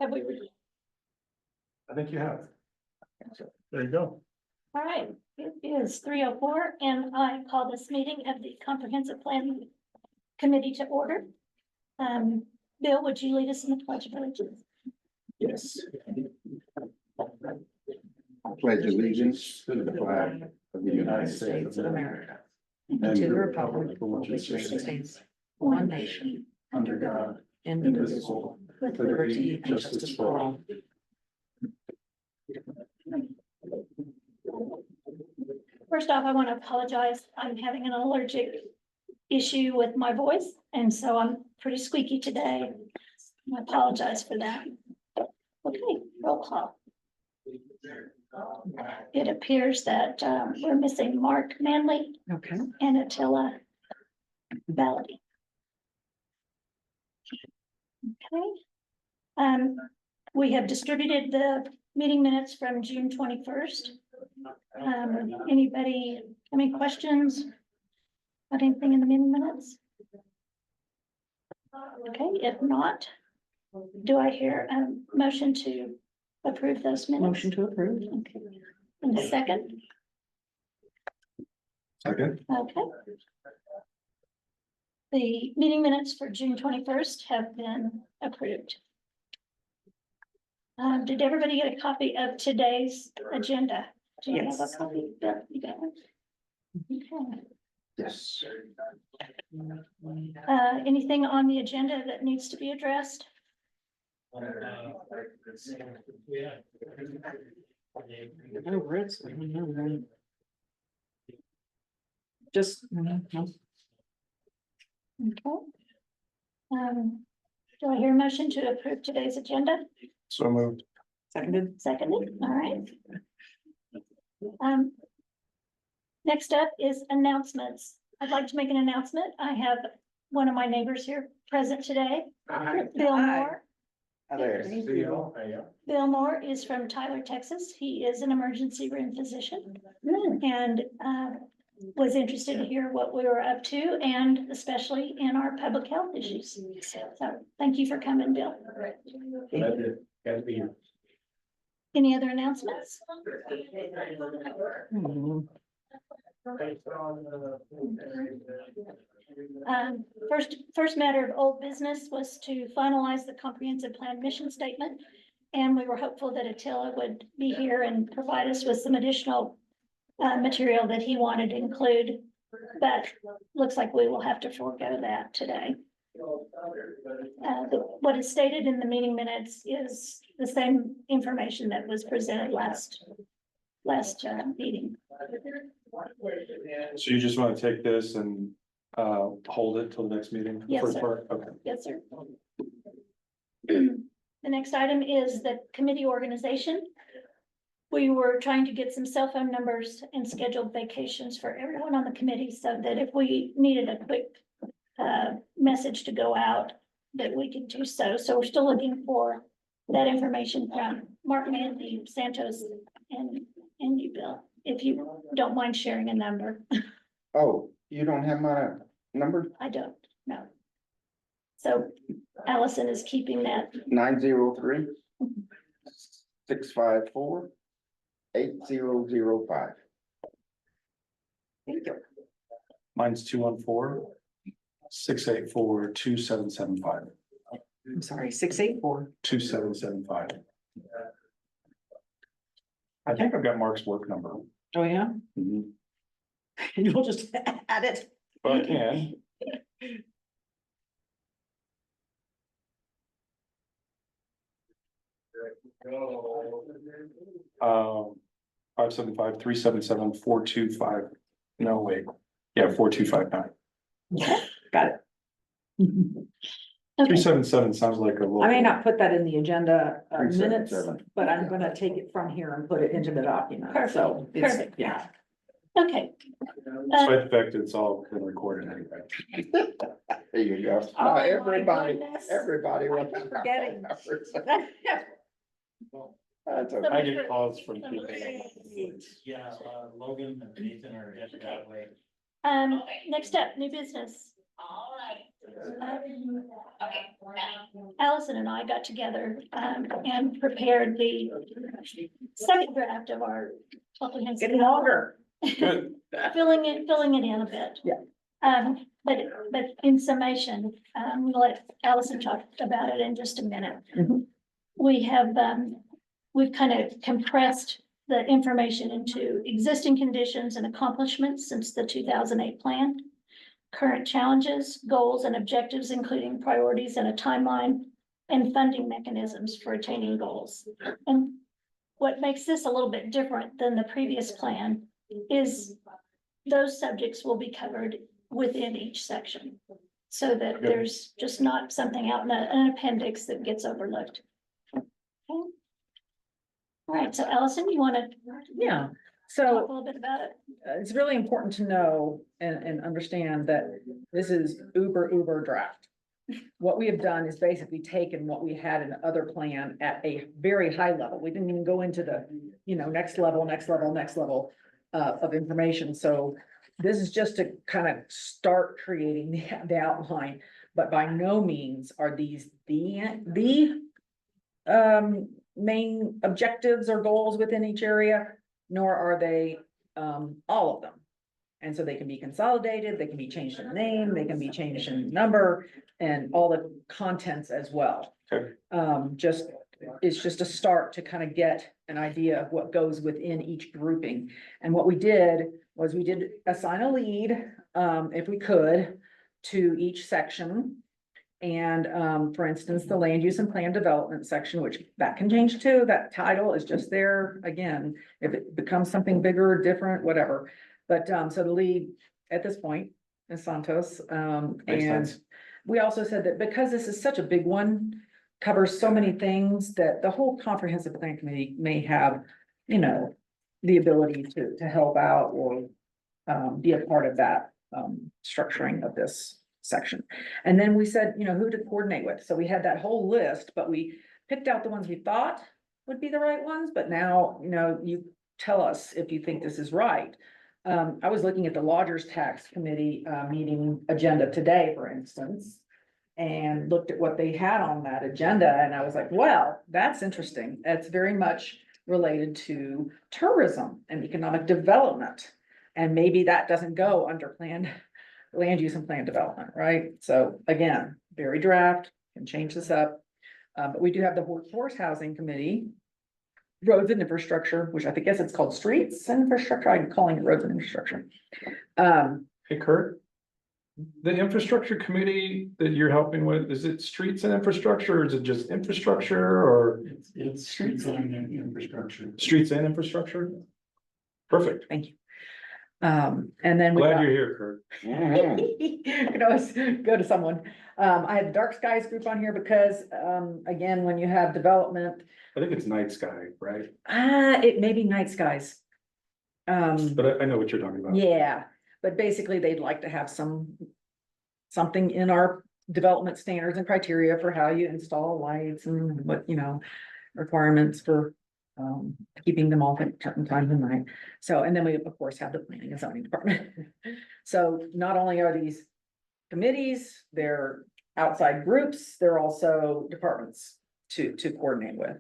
Have we reviewed? I think you have. There you go. All right, it is 3:04 and I call this meeting of the Comprehensive Plan Committee to order. Bill, would you lead us in the pledge of allegiance? Yes. I pledge allegiance to the flag of the United States of America and to the republic for which it stands, one nation, under God, indivisible, with liberty and justice for all. First off, I want to apologize. I'm having an allergic issue with my voice, and so I'm pretty squeaky today. I apologize for that. Okay, roll call. It appears that we're missing Mark Manley Okay. and Attila Valley. Okay. We have distributed the meeting minutes from June 21st. Anybody, any questions? Got anything in the meeting minutes? Okay, if not, do I hear a motion to approve those minutes? Motion to approve. Okay. And a second, Second. okay. The meeting minutes for June 21st have been approved. Did everybody get a copy of today's agenda? Do you have a Yes. copy? Bill, you got one? Okay. Yes. Anything on the agenda that needs to be addressed? Oh, Ritz. Just. Okay. Do I hear a motion to approve today's agenda? So moved. Seconded. Seconded, all right. Next up is announcements. I'd like to make an announcement. I have one of my neighbors here present today, Bill Moore. Bill Moore is from Tyler, Texas. He is an emergency room physician and was interested to hear what we were up to and especially in our public health issues. So thank you for coming, Bill. Any other announcements? First matter of old business was to finalize the comprehensive plan mission statement. And we were hopeful that Attila would be here and provide us with some additional material that he wanted to include. But looks like we will have to forego that today. What is stated in the meeting minutes is the same information that was presented last meeting. So you just want to take this and hold it till the next meeting? Yes, First sir. part? Okay. Yes, sir. The next item is the committee organization. We were trying to get some cell phone numbers and scheduled vacations for everyone on the committee so that if we needed a quick message to go out, that we could do so. So we're still looking for that information from Mark Manley, Santos, and you, Bill, if you don't mind sharing a number. Oh, you don't have my number? I don't know. So Allison is keeping that. 903 654 8005. Thank you. Mine's 214-684-2775. I'm sorry, 684. 2775. I think I've got Mark's work number. Oh, yeah? Mhm. You'll just add it. But I can. Um, 575-377-425. No, wait. Yeah, 4259. Got it. Okay, 377 sounds like a little. I may not put that in the agenda minutes, 377. but I'm gonna take it from here and put it into the document. So it's, Perfect. yeah. okay. Despite the fact it's all been recorded anyway. There you go. Oh, No, my everybody, goodness. everybody. I wants keep to- forgetting. That's okay. I get calls from people. Yeah, Logan and Nathan are headed that way. Next up, new business. Allison and I got together, and prepared the second draft of our comprehensive. Getting longer. Good. Filling it in a bit. Yeah. But in summation, we'll let Allison talk about it in just a minute. Mhm. We have, we've kind of compressed the information into existing conditions and accomplishments since the 2008 plan, current challenges, goals, and objectives, including priorities and a timeline, and funding mechanisms for attaining goals. And what makes this a little bit different than the previous plan is those subjects will be covered within each section, so that there's just not something out in an appendix that gets overlooked. Okay. All right, so Allison, you want to Yeah, talk a so little bit about it? it's really important to know and understand that this is uber draft. What we have done is basically taken what we had in the other plan at a very high level. We didn't even go into the, next level of information. So this is just to kind of start creating the outline, but by no means are these the main objectives or goals within each area, nor are they all of them. And so they can be consolidated, they can be changed in name, they can be changed in number, and all the contents as well. Okay. It's just a start to kind of get an idea of what goes within each grouping. And what we did was we did assign a lead, if we could, to each section. And, for instance, the land use and plan development section, which that can change too, that title is just there, again, if it becomes something bigger, different, whatever. But, so the lead at this point is Santos, Makes and sense. we also said that because this is such a big one, covers so many things, that the whole comprehensive plan committee may have, the ability to help out or be a part of that structuring of this section. And then we said, who to coordinate with. So we had that whole list, but we picked out the ones we thought would be the right ones. But now, you tell us if you think this is right. I was looking at the Lodgers Tax Committee meeting agenda today, for instance, and looked at what they had on that agenda, and I was like, well, that's interesting. That's very much related to tourism and economic development. And maybe that doesn't go under land use and plan development, right? So again, very draft, can change this up. But we do have the workforce housing committee, roads and infrastructure, which I think guess it's called streets and infrastructure. I'm calling it roads and infrastructure. Hey Kurt, the infrastructure committee that you're helping with, is it streets and infrastructure, or is it just infrastructure, or? It's streets and infrastructure. Streets and infrastructure? Perfect. Thank you. And then we Glad got, you're here, Kurt. you can always go to someone. I had the dark skies group on here because, again, when you have development, I think it's night sky, right? it may be night skies. But I know what you're talking about. Yeah, but basically they'd like to have something in our development standards and criteria for how you install lights and what, requirements for keeping them off at certain times of night. So, and then we of course have the planning and zoning department. So not only are these committees, they're outside groups, they're also departments to coordinate with.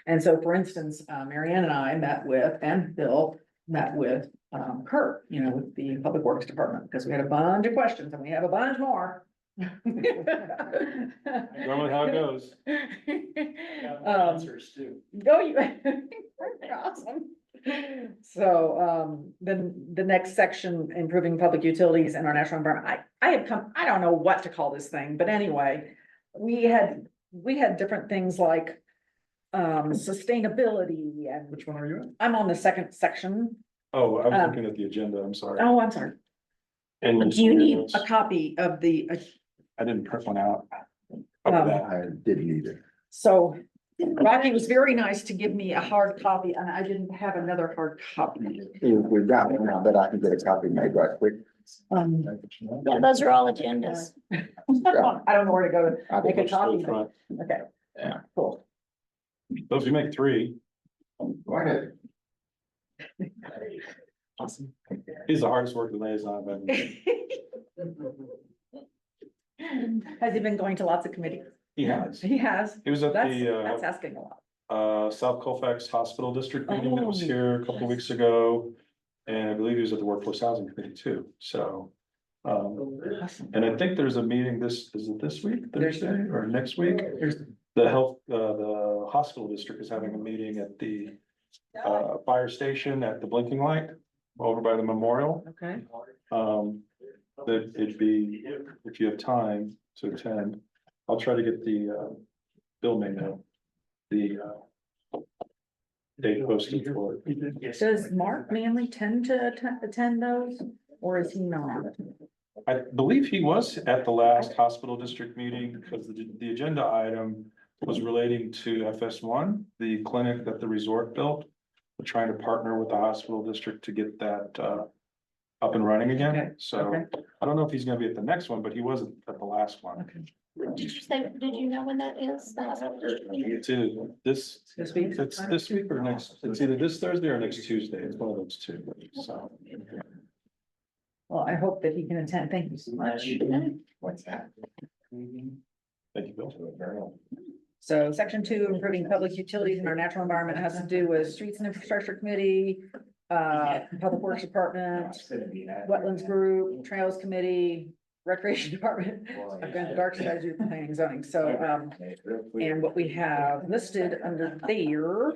And so, for instance, Marianne and I met with, and Bill met with Kurt, with the Public Works Department, because we had a bunch of questions and we have a bunch more. Normally how it goes. Answers too. Go you. Awesome. So, then the next section, improving public utilities and our national environment, I don't know what to call this thing, but anyway, we had different things like sustainability, and Which one are you in? I'm on the second section. Oh, I was Um, looking at the agenda, I'm sorry. Oh, I'm sorry. And Do you need a copy of the, I didn't print one out. I didn't either. so Rocky was very nice to give me a hard copy, and I didn't have another hard copy. We've got one now, but I can get a copy made right quick. Yeah, those are all agendas. I don't know where to go to I make think a copy. Front. Okay. Yeah. Cool. So if you make three, Go ahead. he's the hardest working liaison, but Has he been going to lots of committees? He has. He has. He was at That's, the, that's asking a lot. South Colfax Hospital District meeting that was Oh, here a couple of weeks ago. And I believe he was at the Workforce Housing Committee too, so. Awesome. And I think there's a meeting is it this week, There's- Thursday, or next week? The hospital district is having a meeting at the, fire station at the blinking light over by the memorial. Okay, That it'd be, if you have time to attend, I'll try to get the, Bill may know. The, date posted for it. does Mark Manley tend to attend those, or is he not? I believe he was at the last hospital district meeting because the agenda item was relating to FS1, the clinic that the resort built. We're trying to partner with the hospital district to get that up and running Okay, again. So okay. I don't know if he's gonna be at the next one, but he wasn't at the last one. Okay. Did you know when that is? It's either this, This week? it's this week or next, it's either this Thursday or next Tuesday. It's one of those two, so. Well, I hope that he can attend. Thank you so much. What's that? Thank you, Bill. So section 2, improving public utilities in our natural environment, has to do with streets and infrastructure committee, public works department, wetlands group, trails committee, recreation department. I've got the dark side of planning and zoning, so, and what we have listed under there.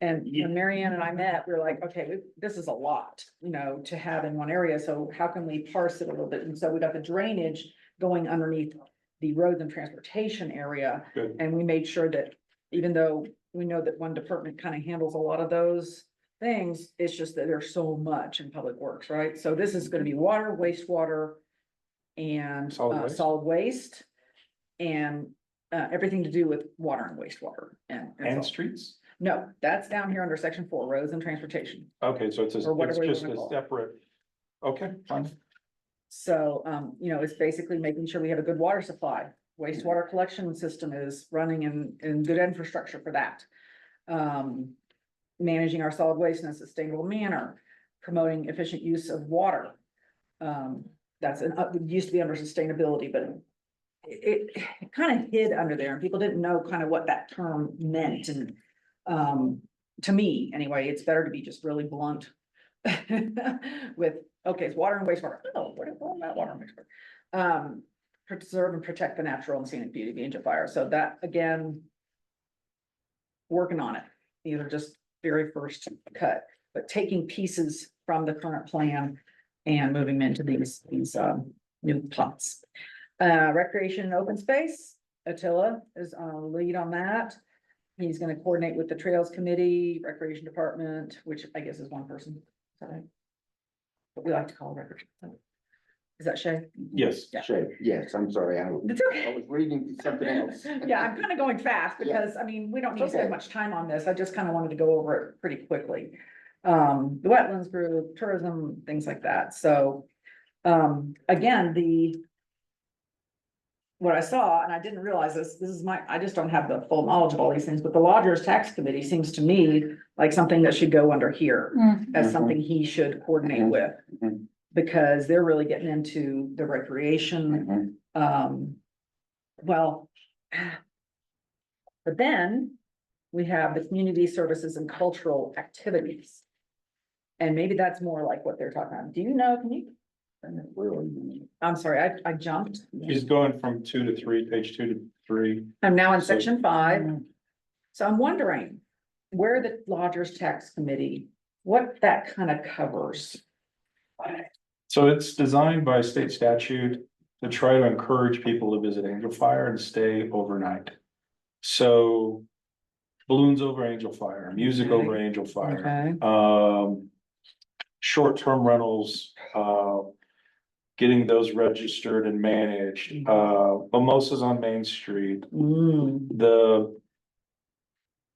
And when Mary Ann and I met, we were like, okay, this is a lot, you know, to have in one area, so how can we parse it a little bit? And so we got the drainage going underneath the roads and transportation area. Good. And we made sure that, even though we know that one department kind of handles a lot of those things, it's just that there's so much in public works, right? So this is gonna be water, wastewater, and Solid waste. solid waste, and everything to do with water and wastewater And streets? no, that's down here under section 4, roads and transportation. Okay, so Or whatever you just wanna a call it. separate, okay, fine. So, you know, it's basically making sure we have a good water supply. Wastewater collection system is running in good infrastructure for that. Managing our solid waste in a sustainable manner, promoting efficient use of water. That's it used to be under sustainability, but it kind of hid under there and people didn't know kind of what that term meant. And to me, anyway, it's better to be just really blunt with, okay, it's water and wastewater. Oh, what about water and wastewater? Preserve and protect the natural and scenic beauty of the Angel Fire. So that, again, working on it, either just very first cut, but taking pieces from the current plan and moving them into these new plots. Recreation and open space, Attila is on lead on that. He's gonna coordinate with the Trails Committee, Recreation Department, which I guess is one person. Is that right? What we like to call recreation. Is that Shay? Yes. Yeah. Shay, yes, I'm sorry, It's I okay. was reading something else. Yeah, I'm kind of going fast because, I mean, we don't need to spend Okay. much time on this. I just kind of wanted to go over it pretty quickly. The wetlands group, tourism, things like that. So, again, what I saw, and I didn't realize this is I just don't have the full knowledge of all these things, but the Lodgers Tax Committee seems to me like something that should go under here as Mhm. something he should coordinate Mhm. with. Mhm. Because they're really getting into the recreation, Mhm. well. But then we have the community services and cultural activities. And maybe that's more like what they're talking about. Do you know, I'm sorry, I jumped. He's going from 2 to 3, page 2 to 3. I'm now in So- section 5. So I'm wondering where the Lodgers Tax Committee, what that kind of covers. So it's designed by state statute to try to encourage people to visit Angel Fire and stay overnight. So balloons over Angel Fire, music over Angel Fire, Okay. short-term rentals, getting those registered and managed, mimosas on Main Street. The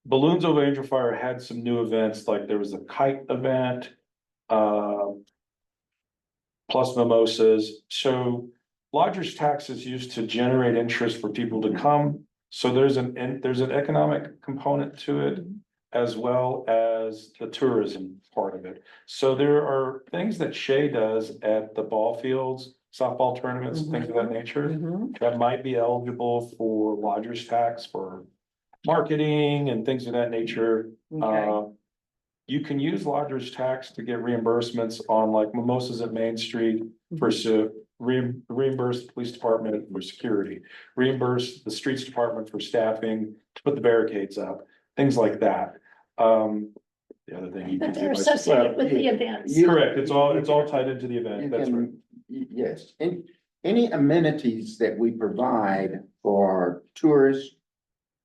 balloons over Angel Fire had some new events, like there was a kite event, plus mimosas. So lodgers tax is used to generate interest for people to come. So there's an economic component to it as well as the tourism part of it. So there are things that Shay does at the ball fields softball tournaments, things of that nature. Mhm. That might be eligible for lodger's tax for marketing and things of that nature. Okay. You can use lodger's tax to get reimbursements on like mimosas at Main Street for reimburse the police department for security. Reimburse the streets department for staffing, to put the barricades up, things like that. The other thing you can But do. they're is- associated with the yeah. events. You- Correct, it's all tied into the You event, that's right. can, yes, any amenities that we provide for tourists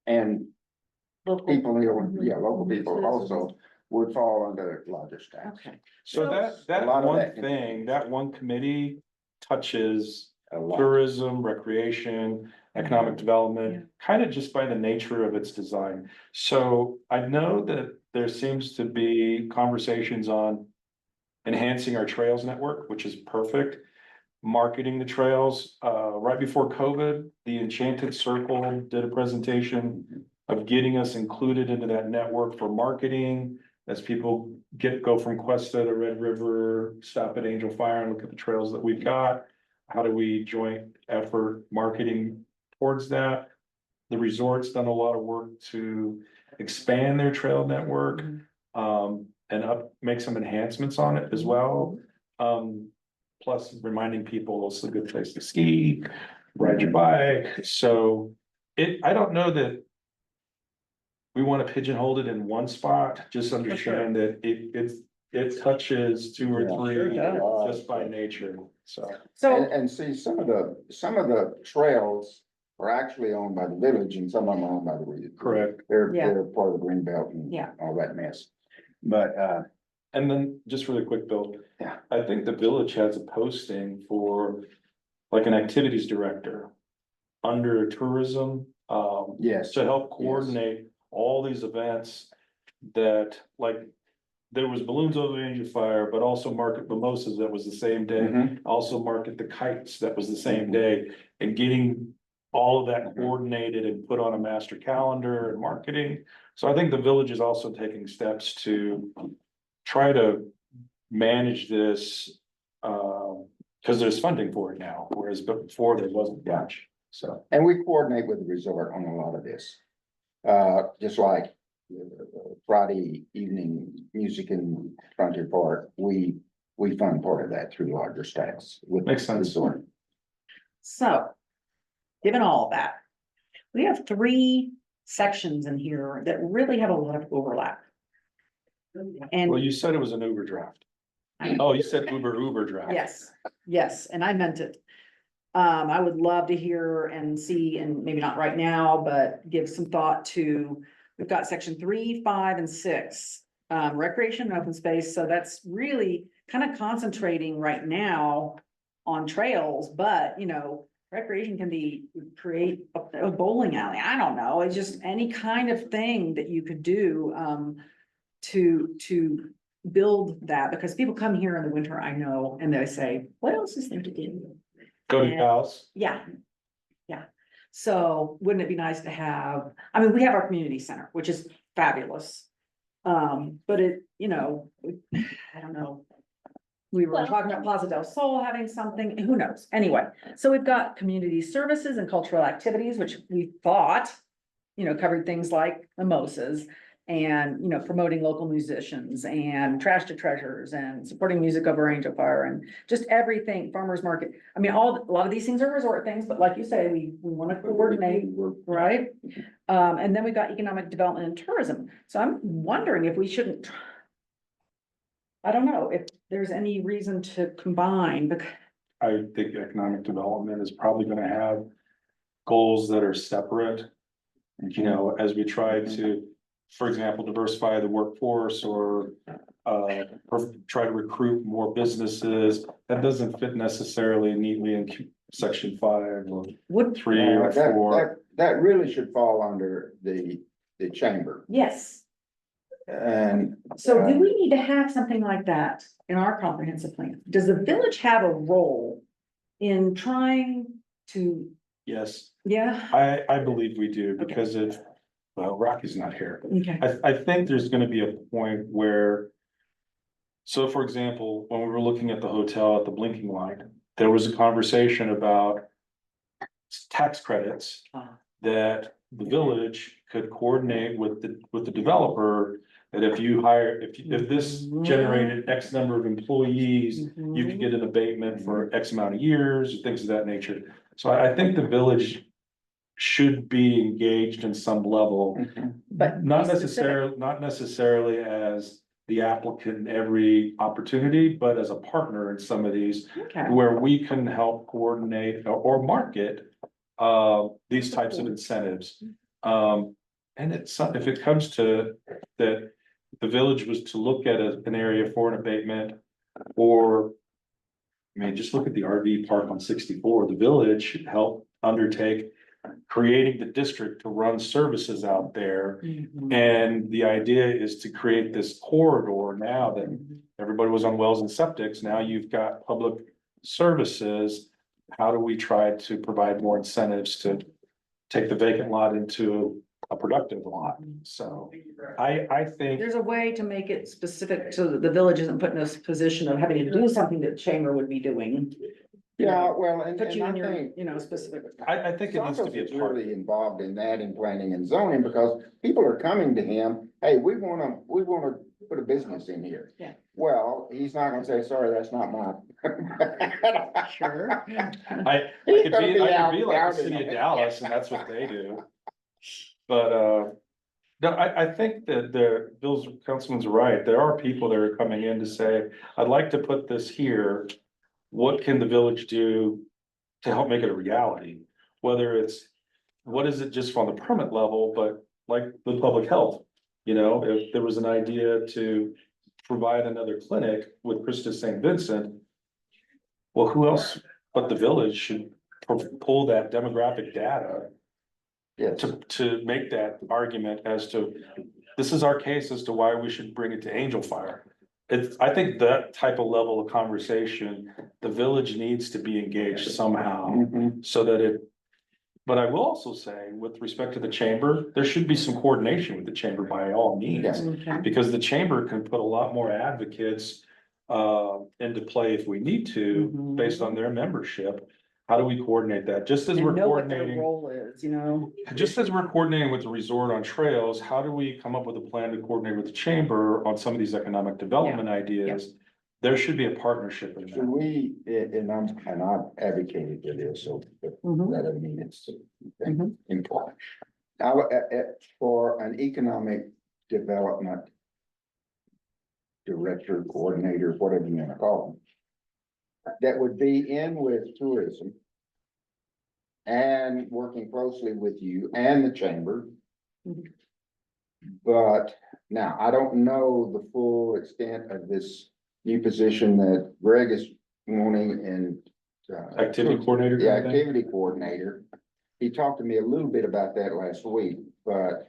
and people here, yeah, local people also would fall under lodger's tax. Okay. So that A lot of one that can be- thing, that one committee touches A lot. tourism, recreation, economic development, kind of just by the nature of its design. So I know that there seems to be conversations on enhancing our trails network, which is perfect. Marketing the trails, right before COVID, the Enchanted Circle did a presentation of getting us included into that network for marketing. As people go from Cuesta to Red River, stop at Angel Fire and look at the trails that we've got. How do we joint effort marketing towards that? The resort's done a lot of work to expand their trail network, and make some enhancements on it as well. Plus reminding people it's a good place to ski, ride your bike, so I don't know that we want to pigeonhole it in one spot, just understand that it touches two or Yeah, three sure does. just by nature, so. So, And see, some of the trails are actually owned by the village and some of them are owned by the region. Correct. They're, Yeah. they're part of the green belt and Yeah. all that mess. But, And then just really quick, Bill. Yeah. I think the village has a posting for like an activities director under tourism, yes, to help coordinate all these events that like. There was balloons over the Angel Fire, but also market mimosas that was the same day, Mhm. also market the kites that was the same day. And getting all of that coordinated and put on a master calendar and marketing. So I think the village is also taking steps to try to manage this. Cause there's funding for it now, whereas before there wasn't much, so. and we coordinate with the resort on a lot of this. Just like Friday evening music in Frontier Park, we fund part of that through larger tax with the Makes sense. resort. so, given all of that, we have 3 sections in here that really have a lot of overlap. Well, And you said it was an Uber draft. Oh, you said Uber draft. yes, and I meant it. I would love to hear and see, and maybe not right now, but give some thought to, we've got section 3, 5, and 6. Recreation and open space, so that's really kind of concentrating right now on trails, but recreation can be create a bowling alley, I don't know, it's just any kind of thing that you could do, to build that, because people come here in the winter, I know, and they say, what else is there to do? Go to And- Palace. Yeah. So wouldn't it be nice to have, I mean, we have our community center, which is fabulous. But it, I don't know. We were Well- talking about Plaza del Sol having something, who knows? Anyway, so we've got community services and cultural activities, which we thought, covered things like mimosas. And, promoting local musicians and trash to treasures and supporting music over Angel Fire and just everything, farmers market. I mean, a lot of these things are resort things, but like you say, we want to coordinate, right? And then we've got economic development and tourism. So I'm wondering if we shouldn't. I don't know if there's any reason to combine, because I think economic development is probably gonna have goals that are separate. As we try to, for example, diversify the workforce or try to recruit more businesses. That doesn't fit necessarily neatly in section 5 or would, 3 or 4. That really should fall under the chamber yes. and. So do we need to have something like that in our comprehensive plan? Does the village have a role in trying to, Yes, yeah, I believe we do because Rocky's not here. okay, I think there's gonna be a point where. So for example, when we were looking at the hotel at the blinking light, there was a conversation about tax credits that the village could coordinate with the developer. That if you hire, if this generated X number of employees, you could get an abatement for X amount of years, things of that nature. So I think the village should be engaged in some level, But not be specific. necessarily as the applicant in every opportunity, but as a partner in some of these, Okay. where we can help coordinate or market these types of incentives. And it's, if it comes to that, the village was to look at an area for an abatement, or I mean, just look at the RV park on 64. The village helped undertake creating the district to run services out there. Mhm. And the idea is to create this corridor now that everybody was on wells and septics. Now you've got public services. How do we try to provide more incentives to take the vacant lot into a productive lot? So I think, There's a way to make it specific so that the village isn't put in this position of having to do something that the chamber would be doing. Yeah, well, and Put you I in your, think. you know, specific. I think it needs to Santos be is a part. really involved in that in planning and zoning because people are coming to him, hey, we wanna put a business in here. Yeah. Well, he's not gonna say, sorry, that's not mine. Sure. I He's could gonna be, be I out could be like the crowding city of them. Dallas, and that's what they do. But, no, I think that Bill's, Councilman's right. There are people that are coming in to say, I'd like to put this here. What can the village do to help make it a reality? Whether it's, what is it just on the permit level, but like the public health? You know, if there was an idea to provide another clinic with Christus St. Vincent. Well, who else but the village should pull that demographic data Yes, to make that argument as to, this is our case as to why we should bring it to Angel Fire. I think that type of level of conversation, the village needs to be engaged somehow Mhm. so that it. But I will also say, with respect to the chamber, there should be some coordination with the chamber by all means. Yes. Okay. Because the chamber can put a lot more advocates into play if we need to, Mhm. based on their membership. How do we coordinate that? Just as And we're know what their coordinating. role is, you know? Just as we're coordinating with the resort on trails, how do we come up with a plan to coordinate with the chamber on some of these economic development ideas? There should be a partnership in Should that. we, and I've advocated for this, so Mhm. that doesn't mean it's Mhm. important. For an economic development director, coordinator, whatever you wanna call them, that would be in with tourism and working closely with you and the chamber. Mhm. But now, I don't know the full extent of this new position that Greg is wanting and. Activity coordinator The kind of thing? activity coordinator. He talked to me a little bit about that last week, but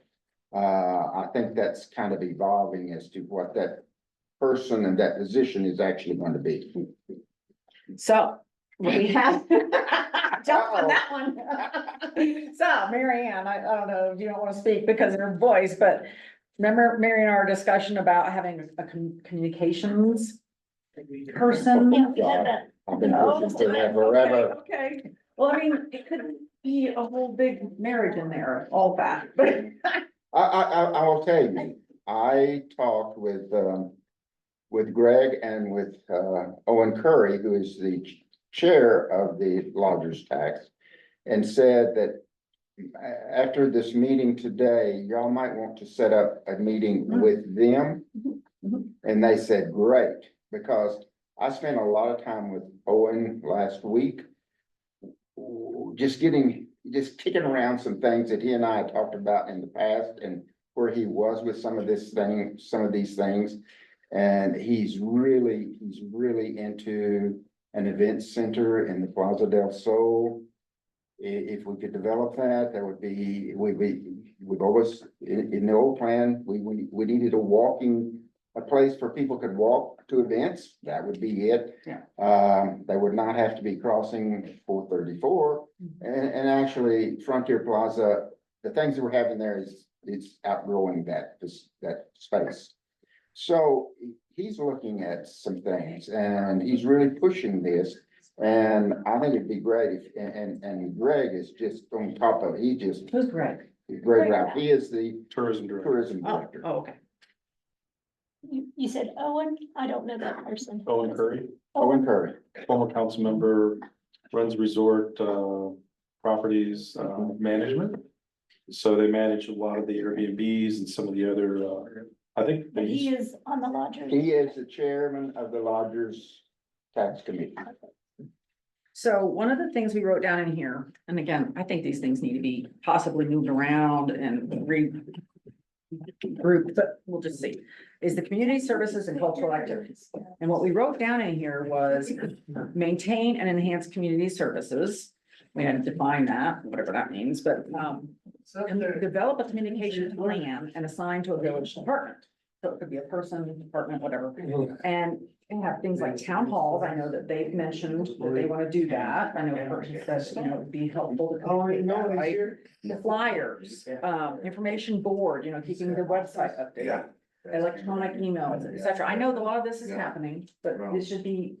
I think that's kind of evolving as to what that person and that position is actually going to be. So we have. Jump on that one. So Mary Ann, I don't know if you don't want to speak because of her voice, but remember Mary and our discussion about having a communications person? Yeah, we had that. I've been Oh, pushing for that forever. Okay, well, I mean, it could be a whole big marriage in there, all that, but. I will tell you, I talked with Greg and with, Owen Curry, who is the chair of the lodgers tax, and said that after this meeting today, y'all might want to set up a meeting with them. Mhm. And they said, great, because I spent a lot of time with Owen last week. Just kicking around some things that he and I had talked about in the past and where he was with some of these things. And he's really into an event center in the Plaza del Sol. If we could develop that, that would be, we've always, in the old plan, we needed a place where people could walk to events. That would be it. Yeah. They would not have to be crossing 434. And actually Frontier Plaza, the things that we're having there is outgrowing that space. So he's looking at some things and he's really pushing this. And I think it'd be great if, and Greg is just on top of it, Who's Greg? Greg Ralph, he is the Tourism director. tourism Oh, director. okay. You said Owen? I don't know that person. Owen Curry, Owen Curry. former council member, runs resort, properties, management. So they manage a lot of the Airbnbs and some of the other, I think. But he is on the lodgers. He is the chairman of the Lodgers Tax Committee. So one of the things we wrote down in here, and again, I think these things need to be possibly moved around and grouped, but we'll just see, is the community services and cultural activities. And what we wrote down in here was maintain and enhance community services. We had to define that, whatever that means, but, and develop a communication plan and assign to a village department. So it could be a person, department, whatever. And have things like town halls. I know that they've mentioned that they want to do that. I know a person says, you know, it'd be helpful to. coordinate that, right? The flyers, information board, you know, keeping the website updated, electronic emails, et cetera. I know that a lot of this is happening, but this should be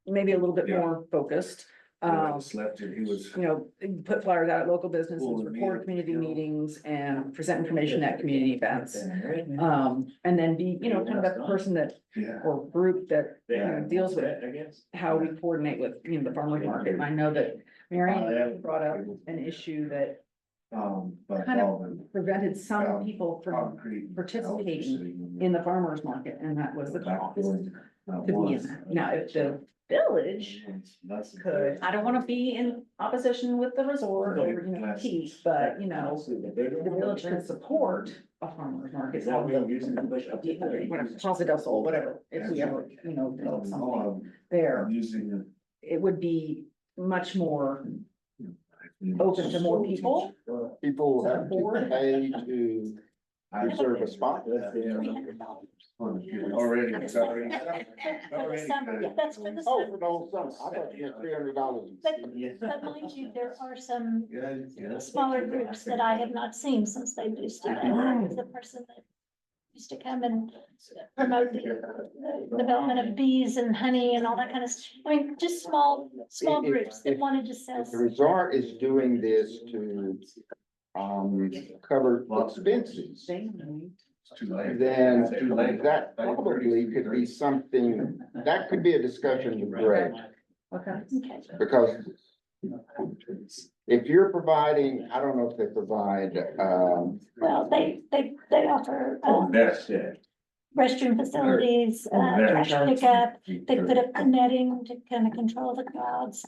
maybe a little bit more focused. You know, put flyers out at local businesses, record community meetings and present information at community events. And then be, you know, kind of that person that, or group that, you know, deals with how we coordinate with, you know, the farmer's market. And I know that Marion brought up an issue that kind of prevented some people from participating in the farmer's market, and that was the cost to be in that. Now, if the village could, I don't wanna be in opposition with the resort or, you know, peace, but, you know, the village could support a farmer's market. Whatever, Plaza del Sol, whatever, if we ever, you know, build something there, it would be much more open to more people. People have to pay to reserve a spot. $300. Already. For the summer, yeah, that's for the Oh, summer. for the whole summer, I thought you had $300. But mind you, there are some smaller groups that I have not seen since they used to. The person that used to come and promote the development of bees and honey and all that kind of, I mean, just small groups that wanted to sell. If the resort is doing this to, cover expenses, then that probably could be something, that could be a discussion with Greg. Okay. Okay. Because if you're providing, I don't know if they provide, Well, they offer, restroom facilities, Oh, trash pickup. They put up the netting to kind of control the crowds.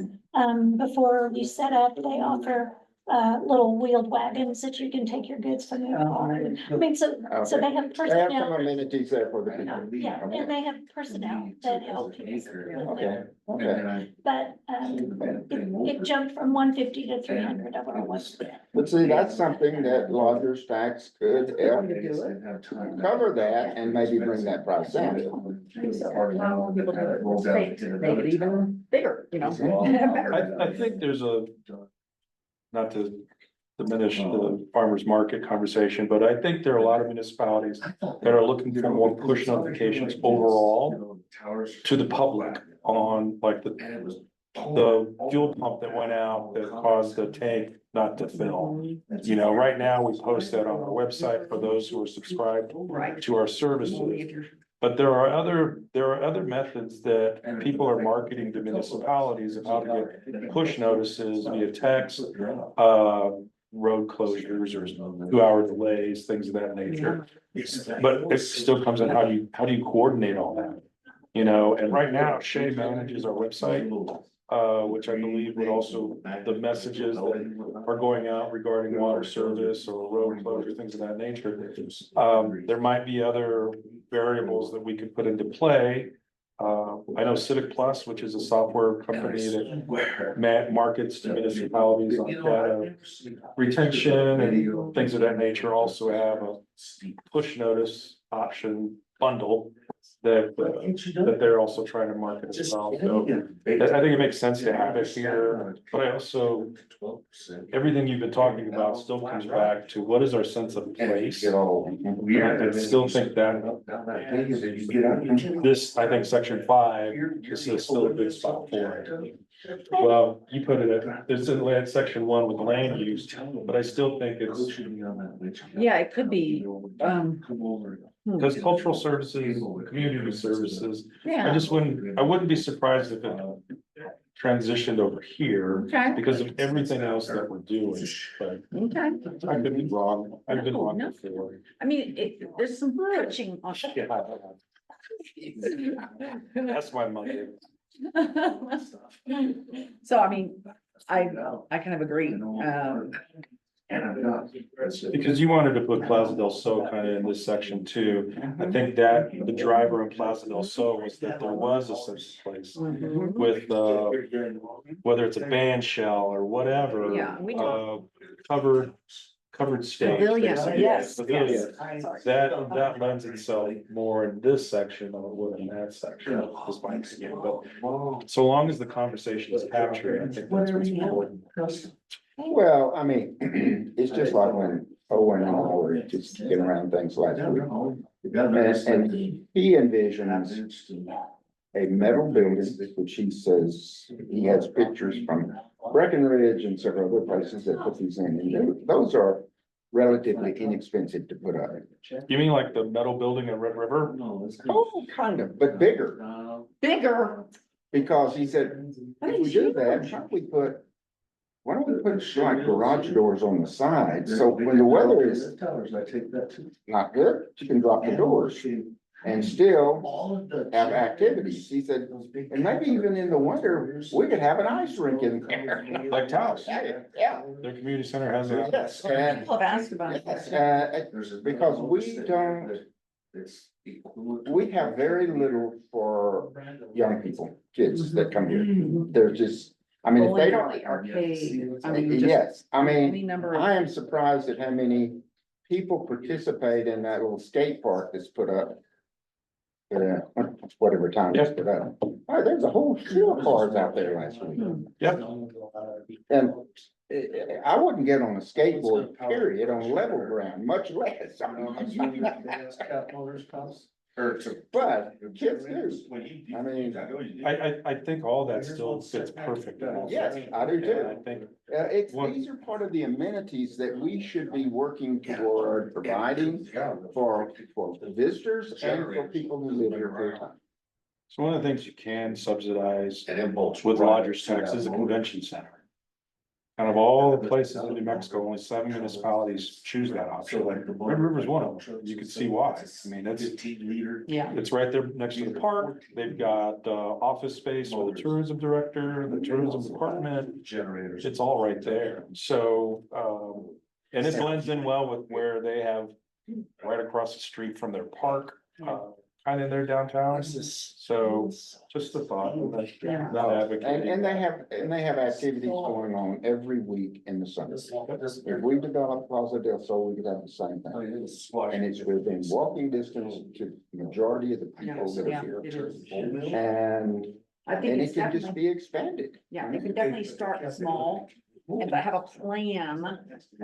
Before you set up, they offer, little wheeled wagons that you can take your goods from your car. I mean, so they have they have some personnel, amenities there for the people. yeah, and they have personnel that help you. Okay, okay. But, it jumped from 150 to 300 over what's. But see, that's something that Lodgers Tax could help cover that and maybe bring that price down. Make it even bigger, you know? I think there's not to diminish the farmer's market conversation, but I think there are a lot of municipalities that are looking for more push notifications overall to the public on like the fuel pump that went out that caused the tank not to fill. You know, right now we post that on our website for those who are subscribed Right. to our services. But there are other methods that people are marketing to municipalities of how to get push notices via text, road closures or 2-hour delays, things of that nature. But it still comes in, how do you coordinate all that? You know, and right now Shay manages our website, which I believe would also, the messages that are going out regarding water service or road closure, things of that nature. There might be other variables that we could put into play. I know Civic Plus, which is a software company that markets to municipalities on data retention and things of that nature, also have a push notice option bundle that they're also trying to market as well. So I think it makes sense to have it here, but I also, everything you've been talking about still comes back to what is our sense of place? And I still think that this, I think section 5 is still a good spot for it. Well, you put it at, it's in land section one with land use, but I still think it's, Yeah, it could be, because cultural services, community services, I yeah, just wouldn't, I wouldn't be surprised if it transitioned over here okay, because of everything else that we're doing, but okay. I could be wrong. I've been wrong No. before. I mean, there's some touching on. That's my money. So I mean, I kind of agree, Because you wanted to put Plaza del Sol kind of in this section too. I think that the driver in Plaza del Sol was that there was a such place mhm. with, whether it's a band shell or whatever. Yeah, we talked. Covered stage. Pavilion, basically. yes, Pavilion. yes. Sorry. That lends itself more in this section than it would in that section, is my opinion, but so long as the conversation is captured, I think that's what's important. Well, I mean, it's just like when Owen and I were just getting around things last week. And he envisions a metal building, which he says, he has pictures from Breckenridge and several other places that put these in, and those are relatively inexpensive to put up. You mean like the metal building in Red River? Oh, kind of, but bigger, Bigger. because he said, if we do that, why don't we put like garage doors on the side, so when the weather is not good, you can drop the doors and still have activities. He said, and maybe even in the winter, we could have an ice rink in there. Like Taos. Yeah, Their community center has that. yes, and, People have asked about it. yes, because we have very little for young people, kids that come here. They're just, I mean, if they don't. Bowling alley, arcade, I mean, just Yes, I mean, any number of. I am surprised at how many people participate in that little skate park that's put up. Whatever time it's put up. Oh, there's a whole slew of cars out there last week. Yep. And I wouldn't get on a skateboard, period, on level ground, much less. But kids do. I mean, I think all that still fits perfect. in that yes, section. I do too. And I think, these are part of the amenities that we should be working toward providing for visitors and for people who live here full time. so one of the things you can subsidize with lodger's tax is a convention center. Out of all the places in New Mexico, only 7 municipalities choose that option. Like Red River's one of them. You can see why. I mean, Yeah. it's right there next to the park. They've got office space for the tourism director, the tourism department. It's all right there. So, and it blends in well with where they have right across the street from their park, kind of in their downtown. So just a thought. Yeah. Not advocating. And they have activities going on every week in the summer. If we develop Plaza del Sol, we could have the same thing. And it's within walking distance to the majority of the people that Yeah, are here. it is. And I think it it's can just definitely, be expanded. yeah, it can definitely start small, and but have a plan.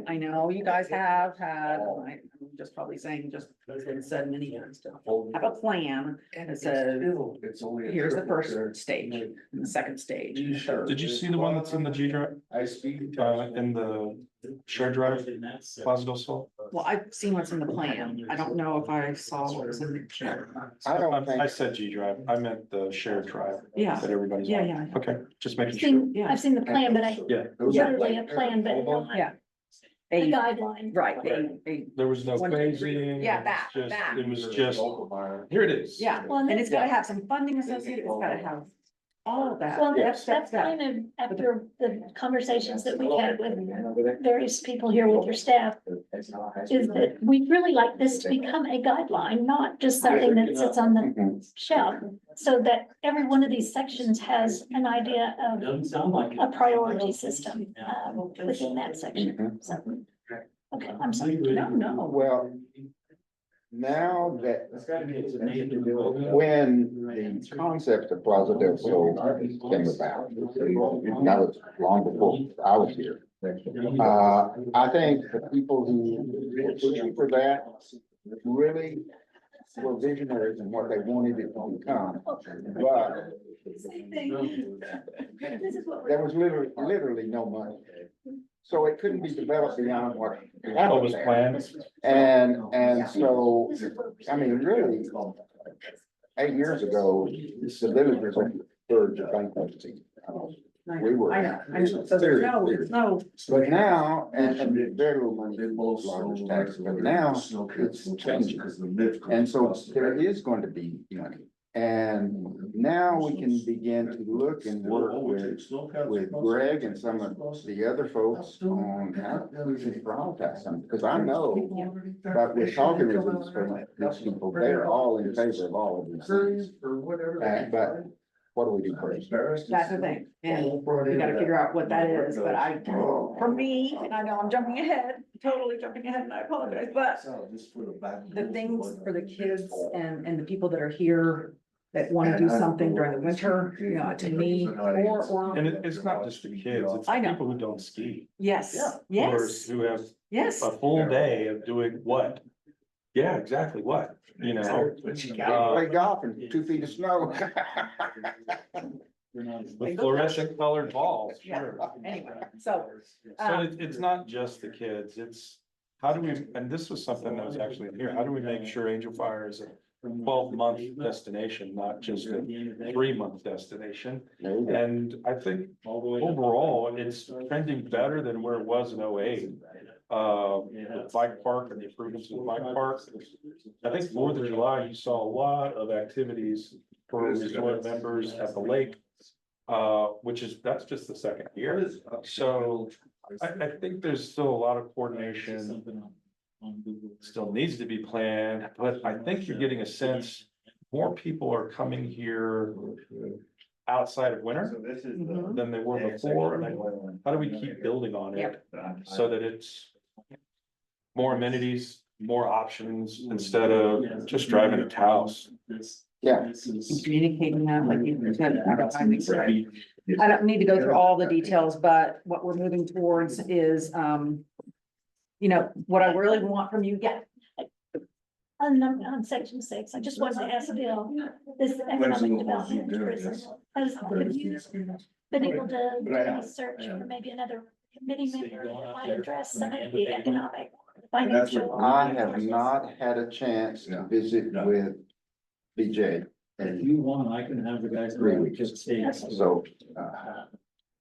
I know you guys have had, I'm just probably saying, just, it's been said many times, have a plan that says, here's the first stage, and the second stage, and the third. Did you see the one that's in the G drive, in the shared drive, Plaza del Sol? Well, I've seen what's in the plan. I don't know if I saw what was in the chair. I don't think. I said G drive, I meant the shared drive. Yeah. That everybody's Yeah, on. yeah. Okay, just making I've sure. seen, Yeah. I've seen the plan, but I, Yeah, literally a plan, but not Yeah. a A, guideline. right, Okay. a, there was no One, two, three. phasing. Yeah, it was that, just- that. It was just, here it is. yeah, Well, and it's gotta have some funding associated, it's gotta have all of that. Well, That's that's kind of after the conversations that we've had with various people here with your staff, is that we'd really like this to become a guideline, not just something that sits on the Mhm. shelf. So that every one of these sections has an idea of a priority system, within that section. Mhm. So, okay, I'm sorry. No. Well, now that when the concept of Plaza del Sol came about, that was long before I was here. I think the people who were pushing for that really were visionaries in what they wanted it to become, but there was literally no money. So it couldn't be developed beyond what What happened was there. planned? And so, I mean, really, 8 years ago, the village was on the verge of bankruptcy. We were. I know, so there's no, But now, and very little money, large tax, but now it's changing. And so there is going to be money. And now we can begin to look and work with Greg and some of the other folks on how to prioritize them. Because I know, but we're talking with these people, they're all in favor of all of these things. But what do we do first? that's the thing, and we gotta figure out what that is, but for me, and I know I'm jumping ahead, totally jumping ahead, and I apologize, but the things for the kids and the people that are here that wanna do something during the winter, you know, to me, or. And it's not just the kids, it's I the know. people who don't ski. Yes, Who are- yes, Who have yes, a full day of doing what? Yeah, exactly what, you know? Play golf in 2 feet of snow. With fluorescent colored balls, Yeah. sure. anyway, so, So it's not just the kids, it's how do we, and this was something that was actually in here, how do we make sure Angel Fire is a 12-month destination, not just a 3-month destination? There you go. And I think overall, it's trending better than where it was in 08. The bike park and the improvements in the bike park. I think 4th of July, you saw a lot of activities for resort members at the lake. That's just the second year. So I think there's still a lot of coordination. Still needs to be planned, but I think you're getting a sense, more people are coming here outside of winter Mhm. than they were before. And how do we keep building on it so that it's more amenities, more options instead of just driving a Taos? Yeah. communicating that, like you said, advertising. I don't need to go through all the details, but what we're moving towards is, you know, what I really want from you, yeah, On section 6, I just wanted to ask Bill, this economic development and tourism, have you been able to do any search for maybe another committee member that might address some of the economic, financial? I have not had a chance to visit with BJ. If you want, I can have the guys. Just stay. So,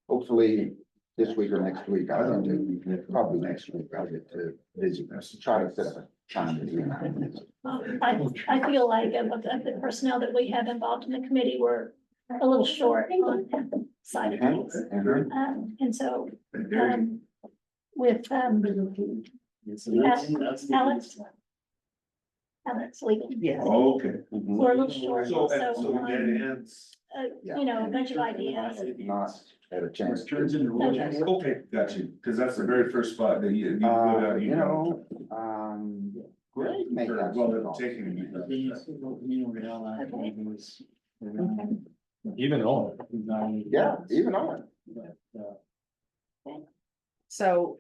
hopefully this week or next week, I'll get to, probably next week, I'll get to visit, try to set up a time to do that. I feel like of the personnel that we have involved in the committee, we're a little short on that side of things. And so, with, Alex leaving. yes. Okay. We're a little short So, also so on, dead ends. you know, a bunch of ideas. Not had a chance. Turns into. Okay, got you, because that's the very first spot that you go down. You know, Greg may have Well, some they're thoughts. taking Even on. Yeah, even on. So,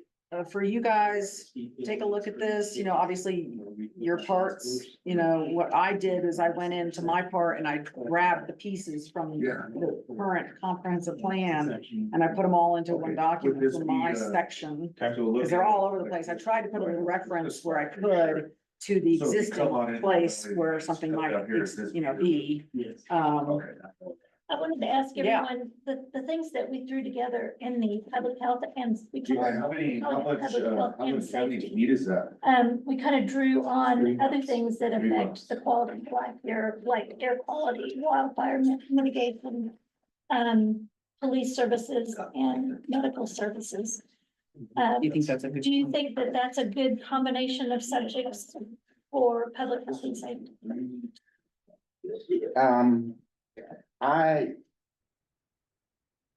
for you guys, take a look at this, you know, obviously your parts, you know, what I did is I went into my part and I grabbed the pieces from Yeah. the current comprehensive plan and I put them all into one Okay. document Would this for be, my section. Because they're all over the place. I tried to put a little reference where I could to the So if you existing come on in, place like, where something might, down here, this you know, view. be. Yes. Okay. I wanted to ask Yeah. everyone, the things that we threw together in the public health and we Do I kind how many, how of, much, public health and how many safety. feet is that? We kind of drew on other things that affect the quality of life here, like air quality, wildfire mitigation, police services and medical services. You think that's a good? Do you think that that's a good combination of subjects for public health and safety?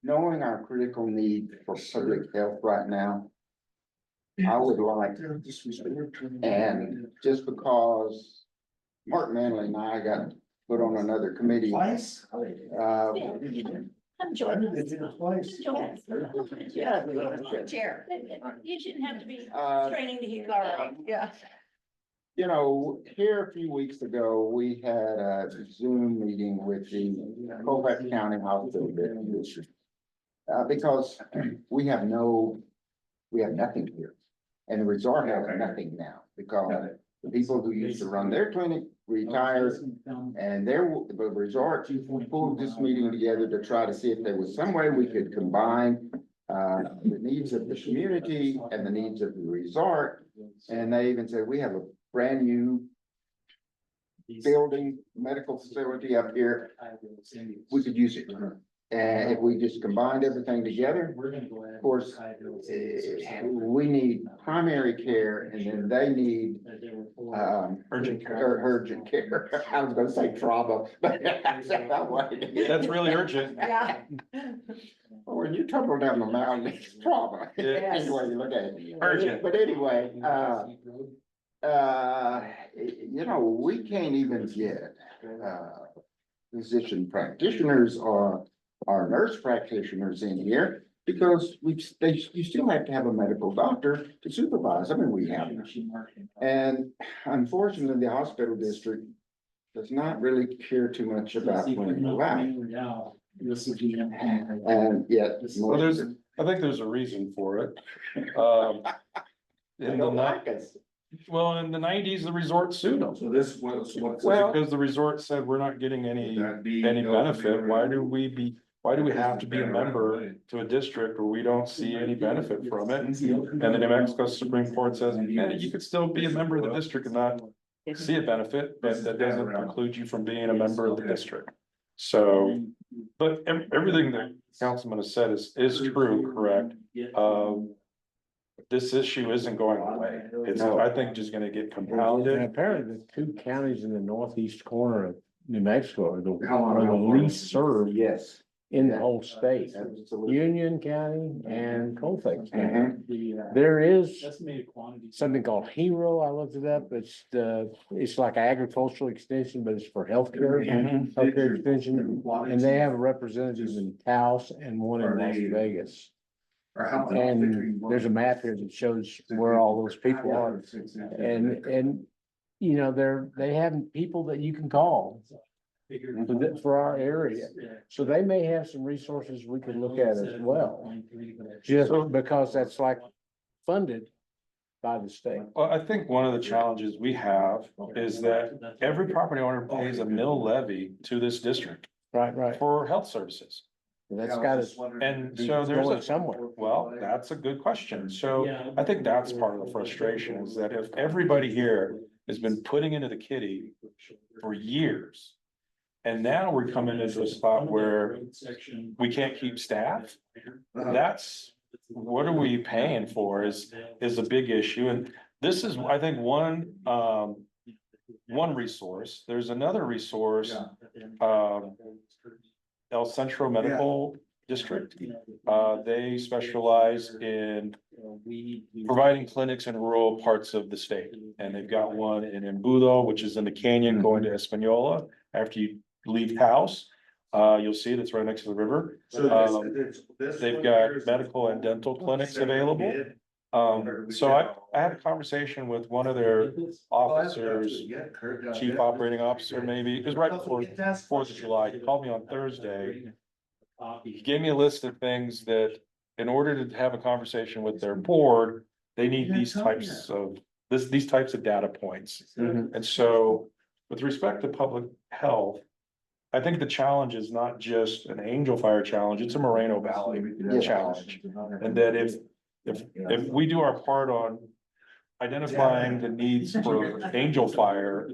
Knowing our critical need for public health right now, I would like, and just because Mark Manley and I got put on another committee, Twice? I'm joining. Join. Chair. You shouldn't have to be Uh, training to hear. Sorry, yeah. You know, here a few weeks ago, we had a Zoom meeting with the Colfax County Hospital District. Because we have nothing here. And the resort has nothing now, because the people who used to run their clinic retired. And the resort pulled this meeting together to try to see if there was some way we could combine the needs of the community and the needs of the resort. And they even said, we have a brand new building, medical facility up here. We could use it. And if we just combined everything together, of course, we need primary care, and then they need Urgent care. urgent care. I was gonna say trauma, but that's not what it is. That's really urgent. Yeah. Well, when you tumble down the mountain, it's trauma. Yes. Anyway, you look at it. Urgent. But anyway, you know, we can't even get physician practitioners or nurse practitioners in here, because you still have to have a medical doctor to supervise. I mean, we have. And unfortunately, the hospital district does not really care too much about clinical life. And yet. Well, I think there's a reason for it. They In the don't like us. well, in the nineties, the resort sued them. So this was, Well- Because the resort said, we're not getting any benefit. Why do we have to be a member to a district where we don't see any benefit from it? And the New Mexico Supreme Court says, yeah, you could still be a member of the district and not see a benefit, but that doesn't preclude you from being a member of the district. So, but everything that Councilman has said is true, correct? This issue isn't going away. It's, I think, just gonna get And compounded. apparently the two counties in the northeast corner of New Mexico are the How long? least served Yes. in the whole state. Absolutely. Union County and Colfax County. Mhm. There is Estimated quantity. something called HERO. I looked it up. It's like agricultural extension, but it's for healthcare. Healthcare extension, and they have representatives in Taos and one in Las Vegas. And there's a map here that shows where all those people are. And, you know, they have people that you can call for our area. So they may have some resources we could look at as well, just because that's like funded by the state. Well, I think one of the challenges we have is that every property owner pays a mill levy to this district Right. for health services. That's got to And be so there's going a, somewhere. well, that's a good question. So I think that's part of the frustration, is that if everybody here has been putting into the kitty for years, and now we're coming into a spot where we can't keep staff, that's, what are we paying for is a big issue. And this is, I think, one resource. There's another resource, El Centro Medical District. They specialize in providing clinics in rural parts of the state. And they've got one in Embudo, which is in the canyon going to Espanola. After you leave house, you'll see it, it's right next to the river. They've got medical and dental clinics available. So I had a conversation with one of their officers, chief operating officer, maybe, it was right before 4th of July. He called me on Thursday. He gave me a list of things that, in order to have a conversation with their board, they need these types of data points. And so, with respect to public health, I think the challenge is not just an Angel Fire challenge, it's a Moreno Valley challenge. And that if we do our part on identifying the needs for Angel Fire,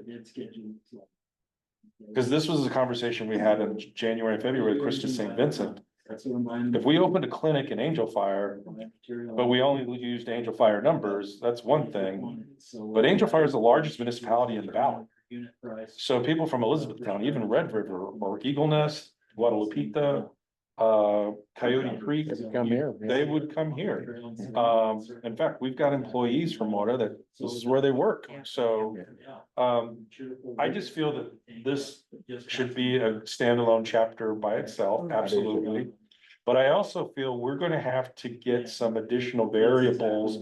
because this was a conversation we had in January and February with Christus St. Vincent. If we opened a clinic in Angel Fire, but we only used Angel Fire numbers, that's one thing. But Angel Fire is the largest municipality in the valley. So people from Elizabethtown, even Red River or Eagle Nest, Guadalupita, Coyote Creek, Come here. they would come here. In fact, we've got employees from Mora that this is where they work. So, I just feel that this should be a standalone chapter by itself, absolutely. But I also feel we're gonna have to get some additional variables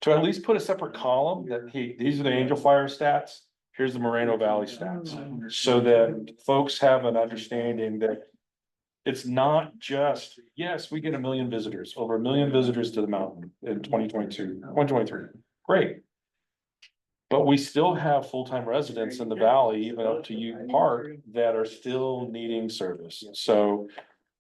to at least put a separate column that these are the Angel Fire stats, here's the Moreno Valley stats. So that folks have an understanding that it's not just, yes, we get 1 million visitors, over 1 million visitors to the mountain in 2022, 2023. Great. But we still have full-time residents in the valley, even up to Ute Park, that are still needing service. So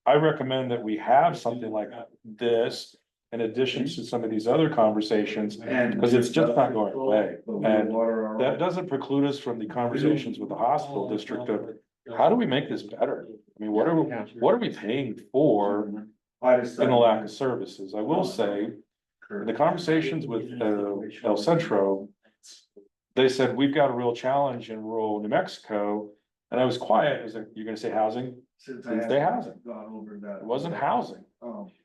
I recommend that we have something like this in addition to some of these other conversations, because it's just not going away. And that doesn't preclude us from the conversations with the hospital district of, how do we make this better? I mean, what are we paying for in the lack of services? I will say, in the conversations with El Centro, they said, we've got a real challenge in rural New Mexico. And I was quiet. I was like, you're gonna say housing? Didn't say housing. It wasn't housing.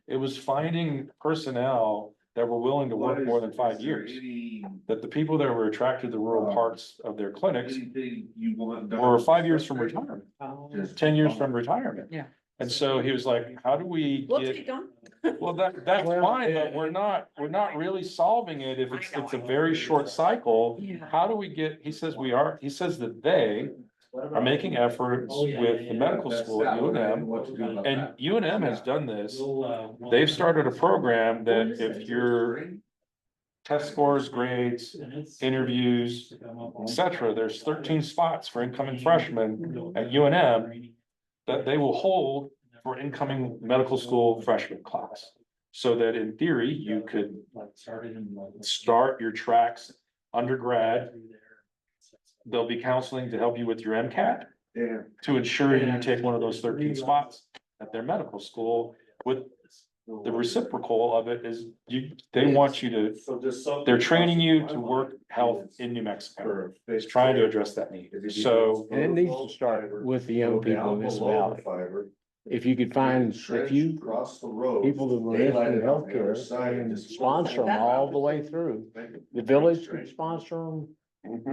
It was finding personnel that were willing to work more than 5 years. That the people that were attracted to rural parts of their clinics were 5 years from retirement, 10 years from retirement. Yeah. And so he was like, how do we We'll get? take them. Well, that's fine, but we're not really solving it if it's a very short cycle. Yeah. How do we get, he says he says that they are making efforts with the medical school at UNM. And UNM has done this. They've started a program that if your test scores, grades, interviews, etc., there's 13 spots for incoming freshmen at UNM that they will hold for incoming medical school freshman class. So that in theory, you could start your tracks undergrad. There'll be counseling to help you with your MCAT to ensure you take one of those 13 spots at their medical school. With the reciprocal of it is they want you to, they're training you to work health in New Mexico. It's trying to address that need. So And it needs to start with the young people in this valley. If you could find a few people that were interested in healthcare and sponsor them all the way through. The village could sponsor them,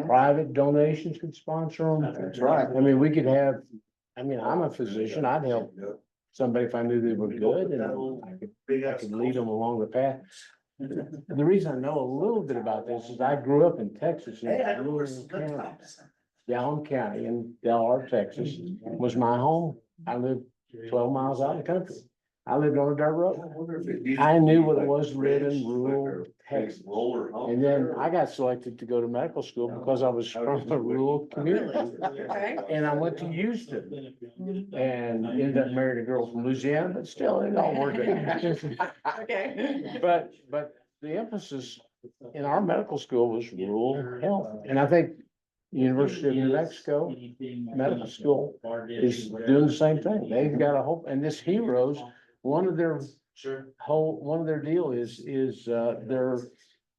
private donations could sponsor them. That's right. I mean, we could have, I mean, I'm a physician, I'd help somebody if I knew they were good and I could lead them along the path. The reason I know a little bit about this is I grew up in Texas, in Dallam County in Delaware, Texas, was my home. I lived 12 miles out of the country. I lived on a dirt road. I knew what it was to live in rural Texas. And then I got selected to go to medical school because I was from a rural community. Okay. And I went to Houston and ended up marrying a girl from Louisiana, but still it all worked out. Okay. But the emphasis in our medical school was rural health. And I think University of New Mexico Medical School is doing the same thing. They've got a hope, and this Heroes, one of their deal is their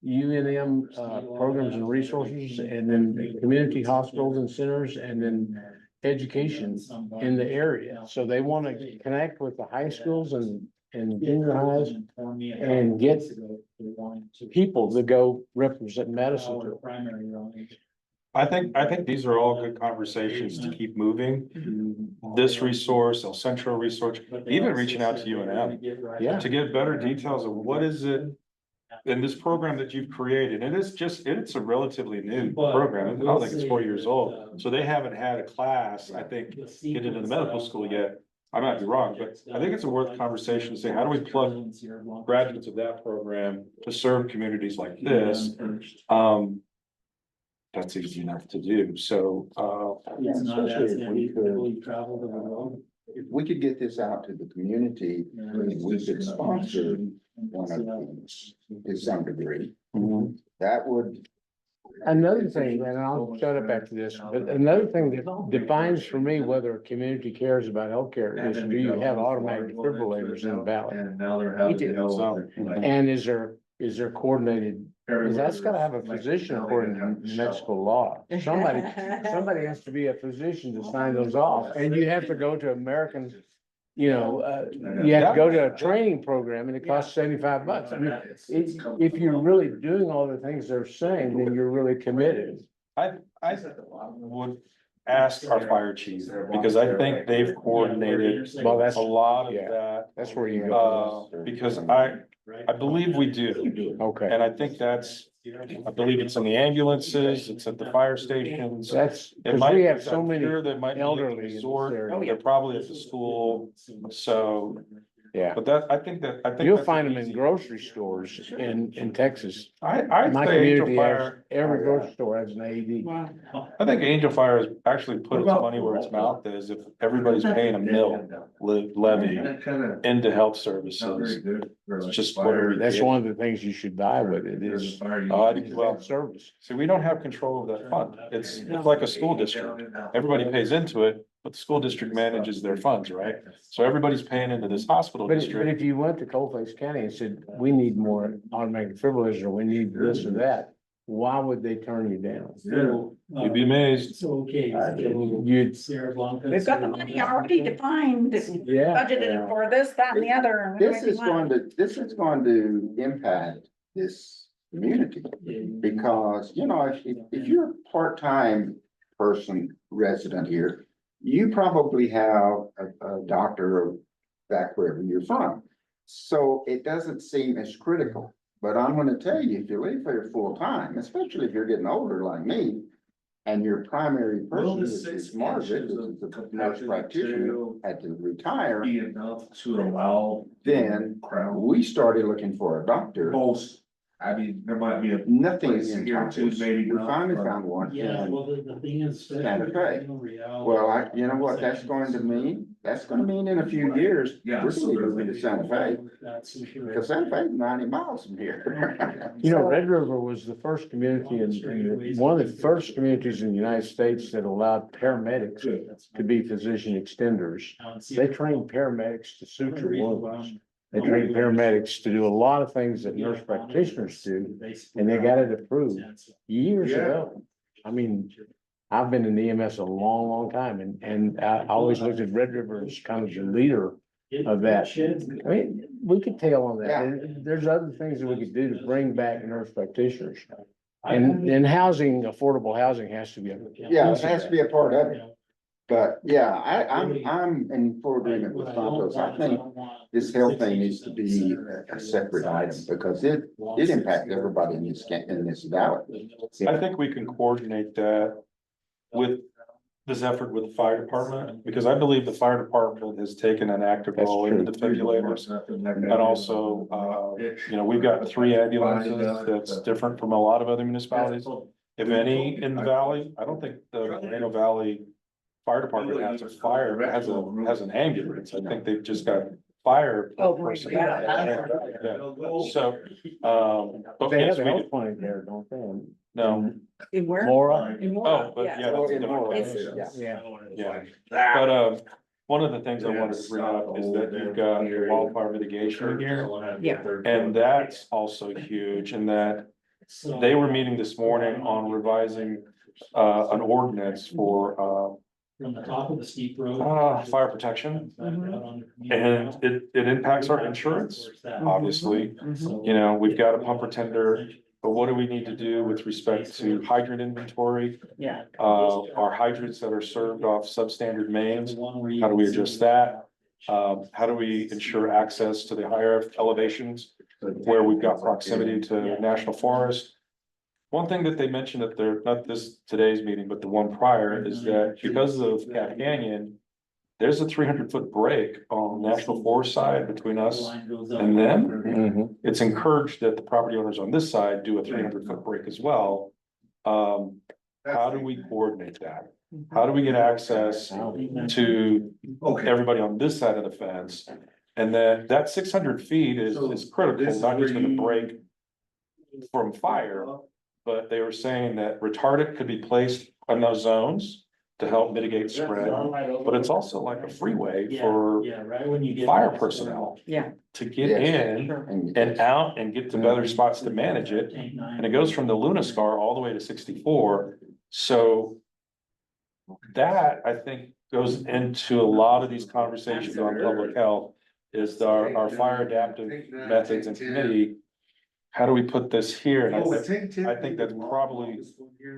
UNM programs and resources, and then community hospitals and centers, and then education in the area. So they want to connect with the high schools and junior highs and get people to go represent medicine. I think these are all good conversations to keep moving. This resource, El Centro resource, even reaching out to UNM. Yeah. To get better details of what is it in this program that you've created. And it's a relatively new program. I don't think it's 4 years old. So they haven't had a class, I think, get into the medical school yet. I might be wrong, but I think it's a worth conversation to say, how do we plug graduates of that program to serve communities like this? That's easy enough to do. So, Especially if we could get this out to the community, we could sponsor one of these to some degree. That would. Another thing, and I'll shut up after this, but another thing that defines for me whether a community cares about healthcare is, do you have automatic defibrillators in the valley? And now they're having. And is there coordinated, because that's gotta have a physician according to New Mexico law. Somebody has to be a physician to sign those off, and you have to go to American, you have to go to a training program and it costs $75. I mean, if you're really doing all the things they're saying, then you're really committed. I would ask our fire chief, because I think they've coordinated Well, that's, a lot of yeah. that. That's where you go. Because I believe we do. Okay, And I think that's, I believe it's in the ambulances, it's at the fire stations. that's, It because might, we have so I'm many sure there might be at the elderly in this resort, area. they're probably at the school, so, Yeah, but that, I think that's. you'll find them in grocery stores in Texas. I'd My say Angel community has, Fire, every grocery store has an AED. Wow. I think Angel Fire has actually put its money where its mouth is, if everybody's paying a mill levy That kind of into health not very services. good. for, like, Just fire. what That's one of the things you should buy with it There's is a fire Oh, I unit. do- well, service. See, we don't have control of that fund. It's like a school district. Everybody pays into it, but the school district manages their funds, right? So everybody's paying into this hospital But district. if you went to Colfax County and said, we need more automatic defibrillators, or we need this or that, why would they turn you down? You'd be amazed. So, okay. You'd- Sierra Blanca. We've got the money already defined, Yeah. budgeted for this, that and the other. and This is everything this is going to impact this community. Because, if you're a part-time person resident here, you probably have a doctor back wherever you're from. So it doesn't seem as critical, but I'm gonna tell you, if you live here full-time, especially if you're getting older like me, and your primary person is Margaret, who's a nurse practitioner, who had to retire, Be enough to allow. then Crowd. we started looking for a doctor. Most, I mean, there might be a. Nothing place in here too, Texas. maybe We not, finally but- found one. Yeah, and- well, the thing is. Santa Fe. Well, you know what that's going to mean? That's gonna mean in a few years, Yeah, we're so gonna move to Santa Fe, That's. because Santa Fe is 90 miles from here. You know, Red River was the first community one of the first communities in the United States that allowed paramedics to be physician extenders. They trained paramedics to suture wounds. They trained paramedics to do a lot of things that nurse practitioners do, and they got it approved years Yeah. ago. I mean, I've been in EMS a long, long time, and I always looked at Red River as kind of the leader of that. I mean, we could tail on that. Yeah. And there's other things that we could do to bring back nurse practitioners. And housing, affordable housing has to be. Yeah, it has to be a part of it. But yeah, I'm in full agreement with Santos. I think this health thing needs to be a separate item because it impacts everybody in this valley. I think we can coordinate that with this effort with the fire department, because I believe the fire department has taken an active That's role in the true. defibrillators. And also, we've got 3 ambulances that's different from a lot of other municipalities. If any in the valley, I don't think the Moreno Valley Fire Department has a fire, has an ambulance. I think they've just got fire. Oh, personnel. yeah. Yeah. So, but They yes, have a we, health clinic there, don't they? no, In where? Laura? In oh, Mora, but yeah. yeah. that's a different It's- case. Yeah. Yeah. But, one of the things I wanted to bring up is that you've got wildfire mitigation in here. Yeah. And that's also huge in that they were meeting this morning on revising, an ordinance for, From the top of the steep road. fire protection. Mm-hmm. And it impacts our insurance, obviously. You know, we've got a pumper tender, but what do we need to do with respect to hydrant inventory? Yeah. Our hydrants that are served off substandard mains, how do we adjust that? How do we ensure access to the higher elevations where we've got proximity to national forest? One thing that they mentioned at their, not this today's meeting, but the one prior, is that because of Cat Canyon, there's a 300-foot break on the national forest side between us and them. Mhm. It's encouraged that the property owners on this side do a 300-foot break as well. How do we coordinate that? How do we get access to Okay. everybody on this side of the fence? And then that 600 feet is critical, not just in the break from fire, but they were saying that retardant could be placed in those zones to help mitigate spread, but it's also like a freeway for fire personnel Yeah. to get Yes. in and out and get to better spots to manage it. And it goes from the Luna Scar all the way to 64. So that, I think, goes into a lot of these conversations on public health is our fire adaptive methods and committee. How do we put this here? And I think that's probably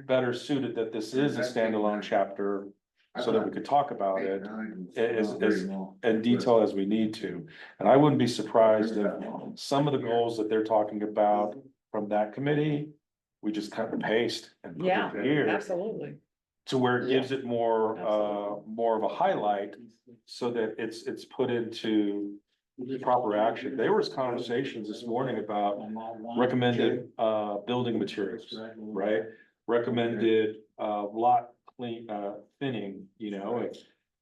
better suited that this is a standalone chapter so that we could talk about it as in detail as we need to. And I wouldn't be surprised if some of the goals that they're talking about from that committee, we just cut and paste and put Yeah, it here absolutely. to where it gives it more, more of a highlight so that it's put into proper action. There was conversations this morning about recommended, building materials, right? Recommended, lot clean, thinning, you know,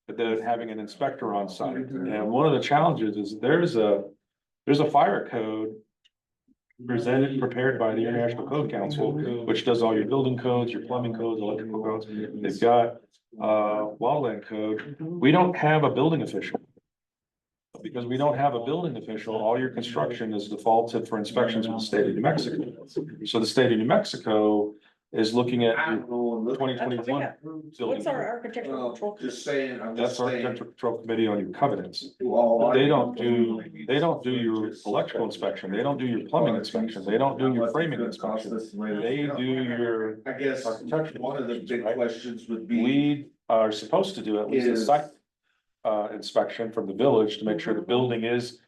but then having an inspector on site. And one of the challenges is there's a fire code prepared by the International Code Council, which does all your building codes, your plumbing codes, electrical codes. They've got, wildland code. We don't have a building official. Because we don't have a building official, all your construction is defaulted for inspections with the state of New Mexico. So the state of New Mexico is looking at your 2021 What's our architectural control? Just saying, I'm That's just our saying. architectural committee on your covenants. Well, They don't do your electrical inspection, they don't do your plumbing inspection, they don't do your framing inspection. They do your, I guess one of the big Right. questions would be. we are supposed to do at least a Is- site. Inspection from the village to make sure the building is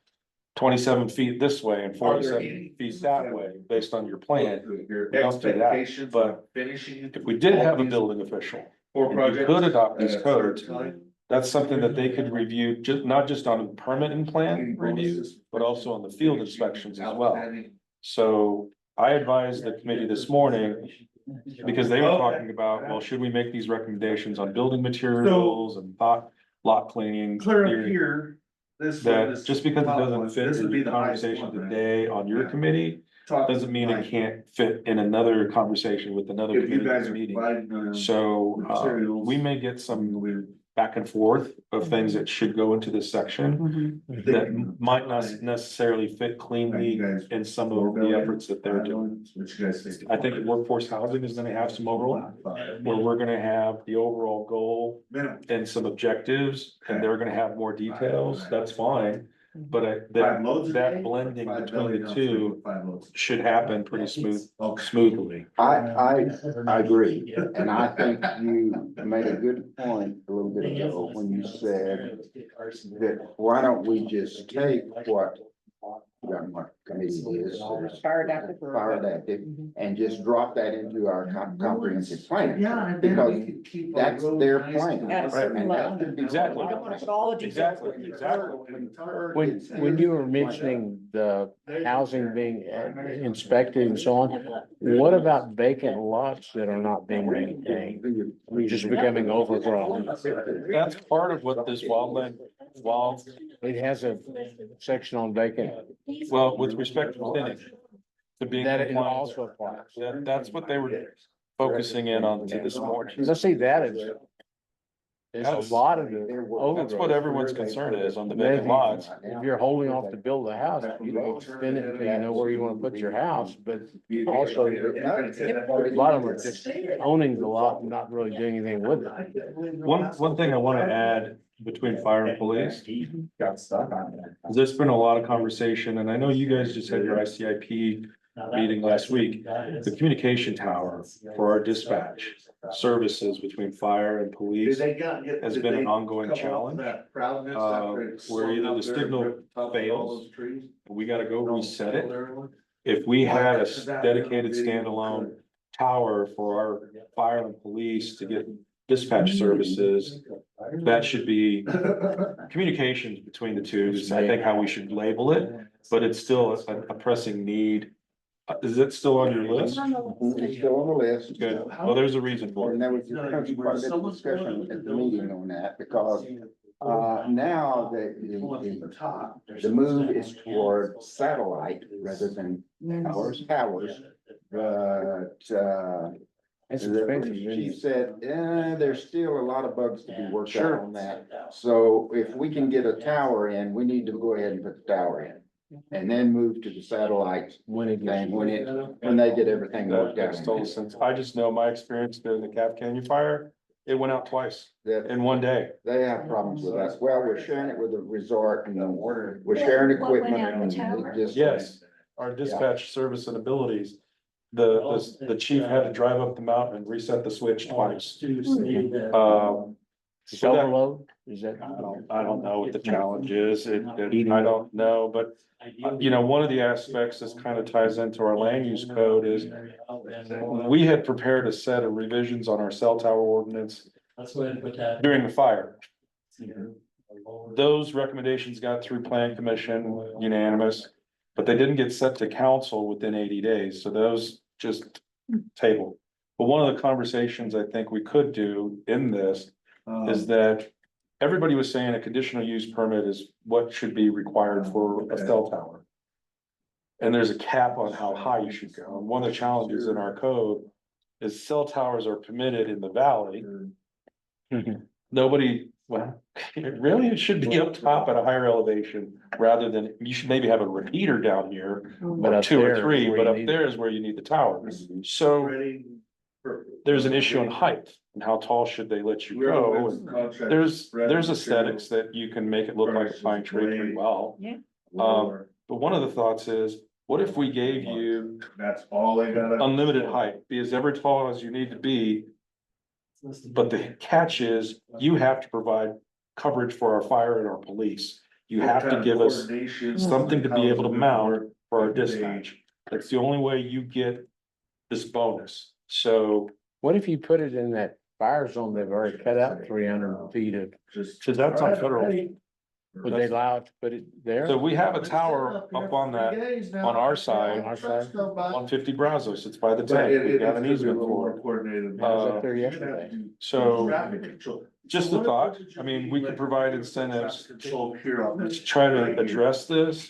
27 feet this way and Are there 47 any- feet that way, based on your plan. Your We don't do that, expectations but of finishing. If we did have a building official, For and you projects. could adopt these at a certain codes, time, that's something that they could review, not just on a permitting plan review, but also on the field inspections as well. Outstanding. So I advised the committee this morning, because they were talking about, well, should we make these recommendations on building materials and lot cleaning? Clear up theory? here. This. That just because it doesn't fit This would in be the the highest conversation one, right? today on your Yeah. committee, Top doesn't mean it line. can't fit in another conversation with another If you committee guys are meeting. providing. So, materials. we may get some back and forth of things that should go into this section Mm-hmm. that might not necessarily fit cleanly in some of the efforts that they're doing. What you guys think? I think workforce housing is gonna have some overlap, where we're gonna have the overall goal Minimum. and some objectives, and they're gonna have more details, that's fine. But Five that, loads a that day? blending Five between belly the dumps, two five loads. should happen pretty Okay. smoothly. I agree, and I think you made a good point a little bit ago when you said that why don't we just take what. What committee is, there's Fire adaptive. fire adaptive, and just drop that into our comprehensive plan. Yeah, and then Because we could keep. that's our road their nice plan. and- At a certain And level. that should be- Exactly. We don't wanna put all the details. Exactly. When you were mentioning the housing being inspected and so on, what about vacant lots that are not being maintained? Just becoming overgrown. That's part of what this It has a section on vacant, well, with respect to thinning. To being that it compliant, also applies. that's what they were focusing in on to this morning. Let's see, that is. There's a lot of the That's what overgrowth. everyone's concern is on the vacant lots. If you're holding off to build a house, you don't spin it until you know where you wanna put your house, but also a lot of them are just owning the lot and not really doing anything with it. One thing I wanna add between fire and police, Got stuck on that. there's been a lot of conversation, and I know you guys just had your ICIP meeting last week. The communication tower for our dispatch services between fire and police has been an ongoing challenge. Where either the signal fails, we gotta go reset it. If we had a dedicated standalone tower for our fire and police to get dispatch services, that should be communications between the two, is I think how we should label it, but it's still a pressing need. Is it still on your list? It's still on the list. Good, well, there's a reason for And it. there was quite a bit of discussion at the meeting on that, because now the move is toward satellite rather than towers. But It's the expensive. chief said, there's still a lot of bugs to be worked out Sure. on that. So if we can get a tower in, we need to go ahead and put the tower in. And then move to the satellites When it and gets. when they get everything That worked out. makes total sense. I just know my experience during the Calf Canyon fire, it went out twice That in one day. they have problems with us. Well, we're sharing it with a resort and we're sharing What went equipment out, the and tower? it just. Yes, our dispatch service and abilities. The chief had to drive up the mountain and reset the switch twice. It's overload, is that? I don't know what the challenge is, I don't know, but, you know, one of the aspects that kind of ties into our land use code is we had prepared a set of revisions on our cell tower ordinance Let's go ahead and put that. during the fire. Those recommendations got through plan commission unanimous, but they didn't get sent to council within 80 days, so those just tabled. But one of the conversations I think we could do in this is that everybody was saying a conditional use permit is what should be required for a cell tower. And there's a cap on how high you should go. And one of the challenges in our code is cell towers are permitted in the valley. Nobody, well, really, it should be up top at a higher elevation rather than, you should maybe have a repeater down here. But Or up two there or is three, where but you up need there is where you need the tower. So there's an issue on height and how tall should they let you go? And there's aesthetics that you can make it look like a pine tree pretty well. Yeah. But one of the thoughts is, what if we gave you That's all they got. unlimited height, be as ever tall as you need to be? But the catch is, you have to provide coverage for our fire and our police. You have to give us something to be able to mount for our dispatch. That's the only way you get this bonus. So, What if you put it in that fire zone, they've already cut out 300 feet of, so that's on federal. would they allow it to put it there? So we have a tower up on that, on our side, On our side? on 50 Brazos. It's by the But tank. it, We it's got gonna an be a easement little for more it. coordinated. I was Uh, up there yesterday. So Traffic control. just a thought, I mean, we could provide incentives Control here on to this. try to address this,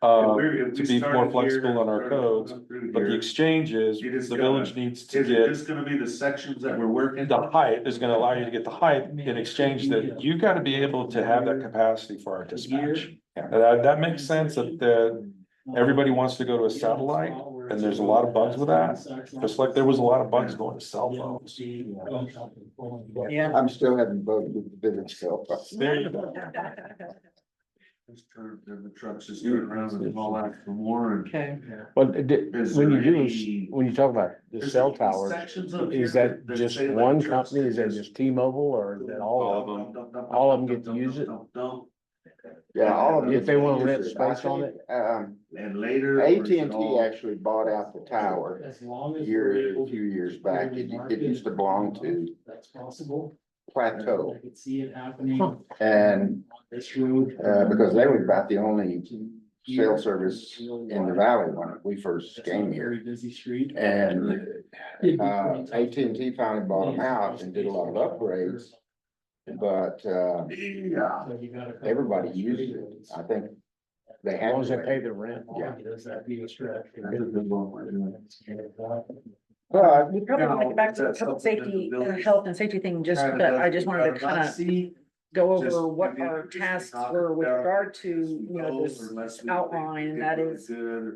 to be more flexible on our codes. But the exchange is, the village needs to Is it get, just gonna be the sections that we're working? the height is gonna allow you to get the height in exchange that you gotta be able to have that capacity for our dispatch. That makes sense that everybody wants to go to a satellite, and there's a lot of bugs with that, just like there was a lot of bugs going to cell phones. Yeah. I'm still having bugs with the village cell phone. There you go. Just turn, the trucks just turn around and all out for more and. Okay. Well, Is when you there do, any- when you talk about the Is cell there any towers, sections up is here that just say, like, one trucks company? Is that just- just T-Mobile or is that all of them? All of them get to use it? Yeah, all of them. If they wanna rent space on it? And later. AT&T actually bought out the tower As long a as. few years back. It used to belong to That's possible. Plateau. I could see it happening. And, on This road. because they were about the only cell service in the valley when we first came here. Very busy street. And, AT&T finally bought them out and did a lot of upgrades. But, Yeah. So you gotta- everybody uses it. I think they As have. long as they to. pay the rent. Yeah. Does that be a stretch? But We probably want to get back to the public safety, health and safety thing, just, but I just wanted to kind of go over what our tasks were with regard to, you know, this outline, and that is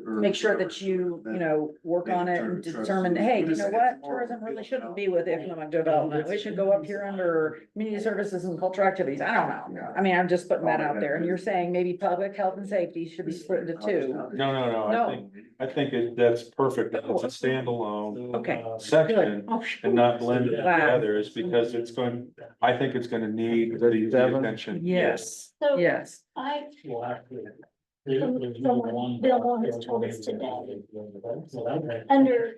make sure that you know, work on it and determine, hey, you know what? Tourism really shouldn't be with economic development. We should go up here under community services and cultural activities. I don't know. I mean, I'm just putting that out there. And you're saying maybe public health and safety should be split into two. No, No. I think that's perfect. It's a standalone Okay. section Good. Oh, and not blended Wow. together is because it's going, I think it's gonna need the attention. Yes, So yes. I, We'll have to- From what Bill Moore has told us today. under,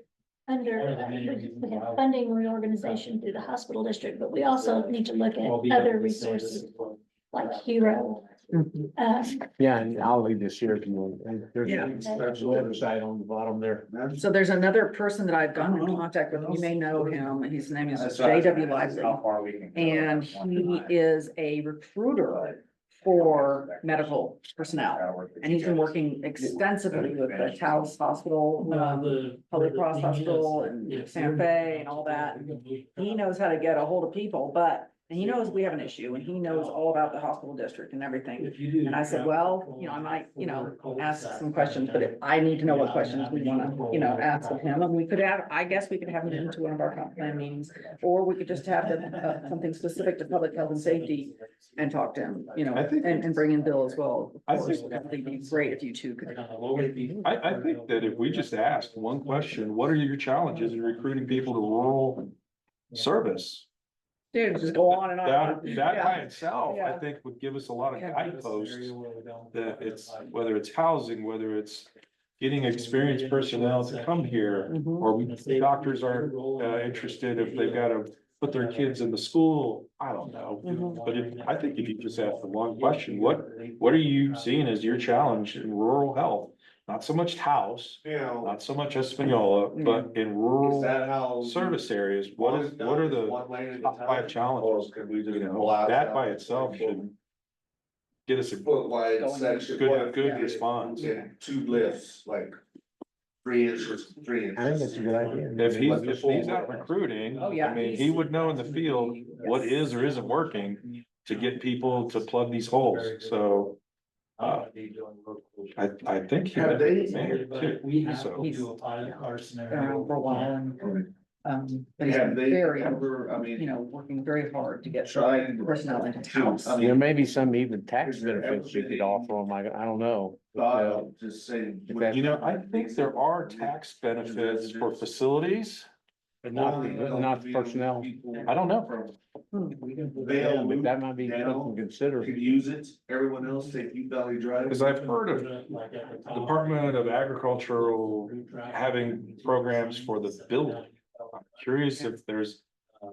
we have funding reorganization through the hospital district, but we also need to look at other resources like Hero. Yeah, and I'll leave this here if you want. And there's Yeah. there's a website on the bottom there. So there's another person that I've gotten in contact with. You may know him. His name is JW Lively. And he is a recruiter for medical personnel. And he's been working extensively with the Taos Hospital, Holy Cross Hospital and Santa Fe and all that. He knows how to get a hold of people, but, and he knows we have an issue and he knows all about the hospital district and everything. And I said, well, you know, I might, you know, ask some questions, but if I need to know what questions we wanna, you know, ask of him. And we could have, I guess we could have him into one of our comp plan meetings. Or we could just have something specific to public health and safety and talk to him, you know, I think- and bring in Bill as well. I Of course, think- that'd be great if you two could. I think that if we just ask one question, what are your challenges in recruiting people to rural service? Dude, just go on and on. That by itself, I Yeah. think would give us a lot of Yeah. guideposts that it's, whether it's housing, whether it's getting experienced personnel to come here, Mhm. or doctors aren't interested if they've got to put their kids in the school. I don't know. Mhm. But I think if you just ask the one question, what are you seeing as your challenge in rural health? Not so much house, You know, not so much Espanola, but in is rural that how? service areas, what are the top five challenges? Could we just You pull know, out that by itself should get us a foot wide Going section? good response. Yeah, 2 lifts, like 3 inches, 3 inches. I think that's a good idea. If he's out recruiting, Oh, yeah, I mean, he would know in the field what is or isn't working to get people to plug these holes, so. I think he Have would they- be the mayor too, We have so. to do a pilot car Around scenario. for a while. But he's Have they very, ever, I mean, you know, working very hard to get tried personnel into to, house. I There mean, may be some even tax Is there benefits you ever could been offer them, I don't know. thought of just saying. If that- You know, I think there are tax benefits for facilities, But not the personnel. I don't know. Yeah, but that might be something to consider. Could use it, everyone else take Ute Valley Drive. Cause I've heard of Department of Agricultural having programs for the building. I'm curious if there's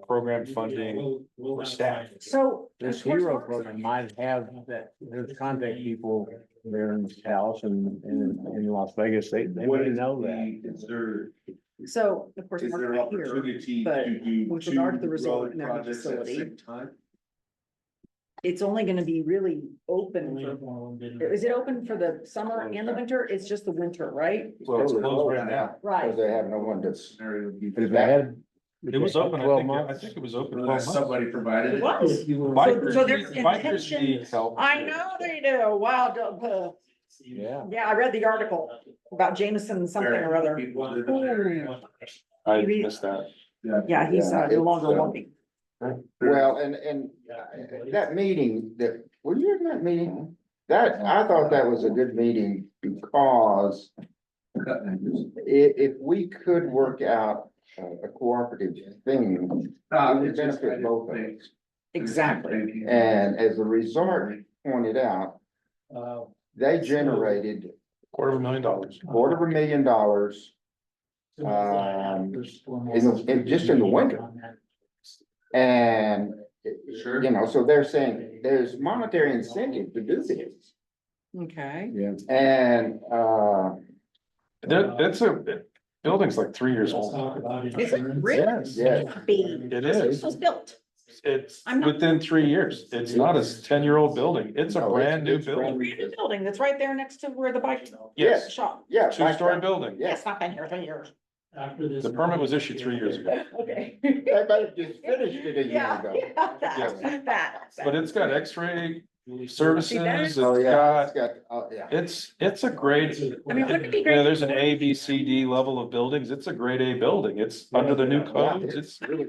program funding for staff. So. This of course, hero Mark's- program might have that, there's contact people there in Dallas and in Las Vegas, they What may is know that. Is there, So, of course, is Mark's there not here. opportunity but to do with two regard to the resort road and their projects at the facility, same time? It's only gonna be really open for, is it open for the summer and the winter? It's just the winter, right? Well, it's closed right now. Right. Because they have no one that's, Scenario would be. But if they had. It was open, 12 I months. think it was open 12 Unless months. somebody provided It it. was. Bikers so their need- bikers intention- need help. I know they do. Wow. Yeah. Yeah, I read the article about Jameson something or other. People did it. I missed that. Yeah, he's Yeah, no longer it's, working. well, and that meeting, were you in that meeting? That, I thought that was a good meeting because if we could work out a cooperative thing, it would benefit both of us. Exactly. And as the resort pointed out, they generated $250,000. $250,000 just in the winter. And, Sure. you know, so they're saying there's monetary incentive to do this. Okay. Yeah. And, That's building's like 3 years old. Is it really? Yes. yes, It is. This was built. It's I'm not- within 3 years. It's not a 10-year-old building. It's a No, brand new it's brand building. Brand new building that's right there next to where the bike Yes, shop. yeah. two-story building. Yeah, It's not been here 3 years. The permit was issued 3 years ago, Okay. they might have just finished it a year Yeah, ago. yeah, Yes. that. but it's got X-ray services. Oh, It's yeah, it's got, got, oh, yeah. it's a great, I mean, wouldn't it be you great? know, there's an A, B, C, D level of buildings. It's a grade A building. It's under the new Yeah, codes. It's really.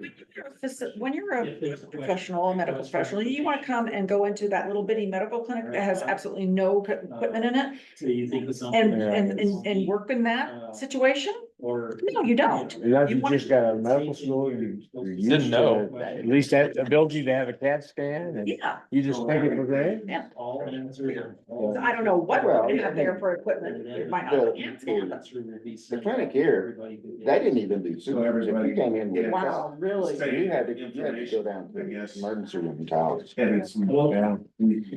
When you're a professional, a medical professional, you wanna come and go into that little bitty medical clinic that has absolutely no equipment in it So you think of something. and work in that situation? Or. No, you don't. Not You you wanna- just got a medical school, you're used Didn't know. to, at least that ability to have a CAT scan and Yeah, you just take it for granted. yeah. All answers. I don't know what Well, they have there for equipment. It might not be. The clinic here, they didn't even do So sewers. If you everybody- came in with. Wow, really? You had to go down to I the guess. emergency room and towers. And it's. Yeah.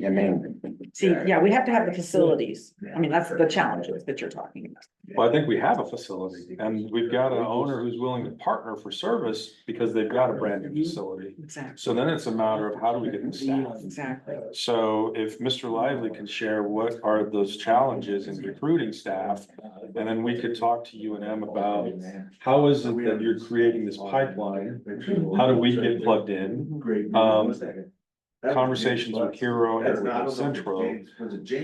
I mean, See, yeah, we have to have the facilities. I mean, that's the challenges that you're talking about. Well, I think we have a facility and we've got an owner who's willing to partner for service because they've got a brand new facility. Exactly, So then it's a matter of how do we get the staff? exactly. So if Mr. Lively can share what are those challenges in recruiting staff, and then we could talk to UNM about how is it that you're creating this pipeline? How do we get plugged in? Conversations with Hero and with Centro.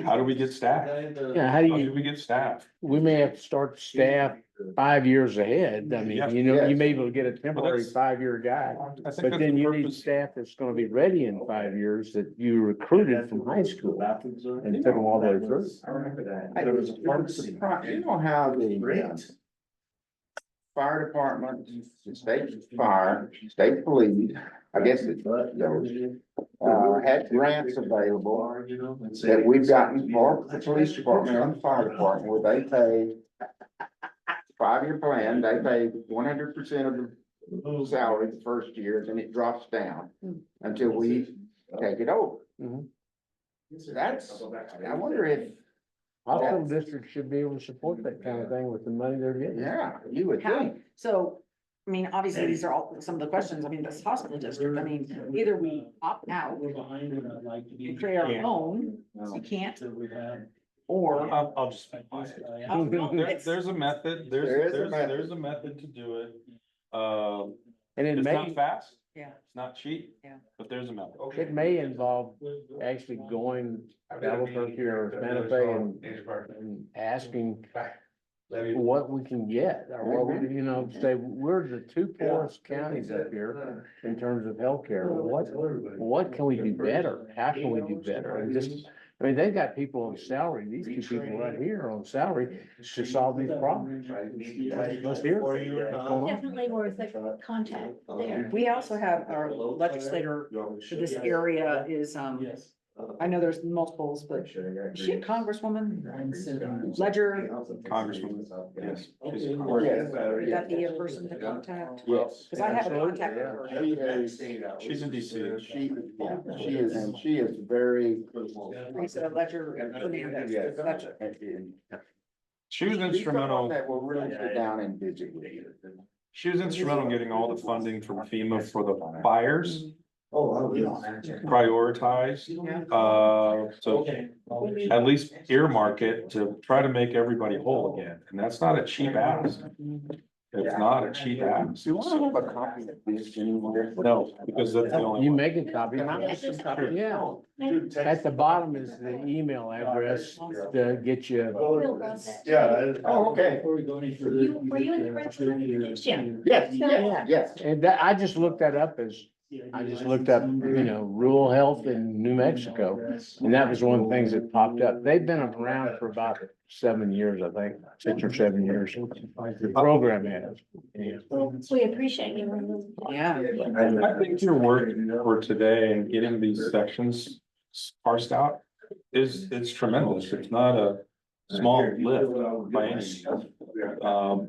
How do we get staff? Yeah, how How do do you, we get staff? we may have to start staff 5 years ahead. I mean, you know, you may be able to get a temporary that's- 5-year guy. I think But that's then the you need purpose. staff that's gonna be ready in 5 years that you recruited from high school and took them all the way through. I remember that. I was surprised. You know how the, fire department, state fire, state police, I guess it's those, had grants available that we've gotten for the police department and the fire department where they pay 5-year plan, they pay 100% of the salary the first year, then it drops down until we take it over. Mhm. That's, I wonder if, Hospital districts should be able to support that kind of thing with the money they're getting. yeah, you would How, think. so, I mean, obviously, these are all some of the questions, I mean, this hospital district, I mean, either we opt out We're behind and I'd like to be. and create our own, you can't, So we have. or. I'll just. There's a method, there's a method to do it. And it It's not may, fast, Yeah, it's not cheap. Yeah. But there's a method. it may involve actually going to Albuquerque or Santa Fe and asking what we can get, or what we, you know, say, we're the two poorest counties up here in terms of healthcare. What can we do better? How can we do better? And just, I mean, they've got people on salary, these two people right here are on salary to solve these problems. Let's hear it. What's going on? Definitely worth a contact there. we also have our legislator for this area is, Yes. I know there's multiples, but is she a congresswoman? Ledger, Congressman, yes. would that be a person to contact? Yes. Cause I have a contact with her. She is, She's in DC. she is, and she is very. Teresa Ledger Fernandez. Ledger. She was She's the one instrumental, that will really sit down and visit with you. she was instrumental in getting all the funding from FEMA for the fires prioritized. So at least earmark it to try to make everybody whole again, and that's not a cheap ask. It's not a cheap ask. Do you want to have a copy of this anywhere? No, because that's the only You one. make a copy. Yeah, at the bottom is the email address to get you. We'll love that. Yeah. Oh, okay. Before we go any further. Were you in the first? Yeah. Yes, yes, yes. And that, I just looked that up as, I just looked up, you know, rural health in New Mexico. And that was one of the things that popped up. They've been around for about 7 years, I think, 6 or 7 years. The program has. Yeah. We appreciate you. Yeah. I think your work for today and getting these sections parsed out it's tremendous. It's not a small lift by any means.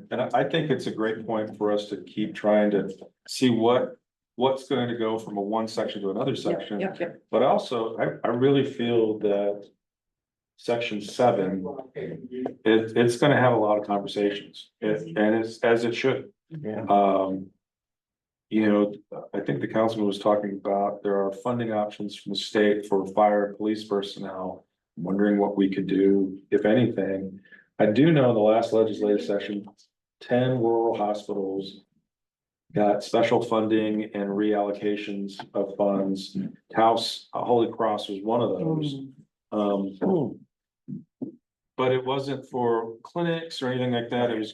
And I think it's a great point for us to keep trying to see what's going to go from a one section to another section. Yep. But also, I really feel that section 7, it's gonna have a lot of conversations, and it's, as it should. Yeah. You know, I think the councilman was talking about, there are funding options from the state for fire and police personnel. I'm wondering what we could do, if anything. I do know in the last legislative session, 10 rural hospitals got special funding and reallocations of funds. Taos, Holy Cross was one of those. But it wasn't for clinics or anything like that. It was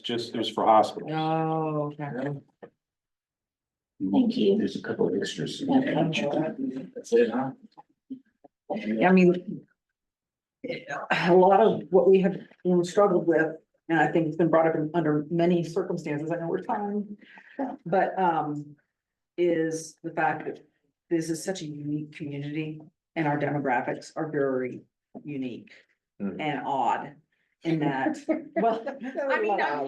for hospitals. Oh, okay. Thank you. There's a couple of extras. I mean, a lot of what we have struggled with, and I think it's been brought up under many circumstances, I know we're time. But, is the fact that this is such a unique community and our demographics are very unique and odd. In that, well, I mean that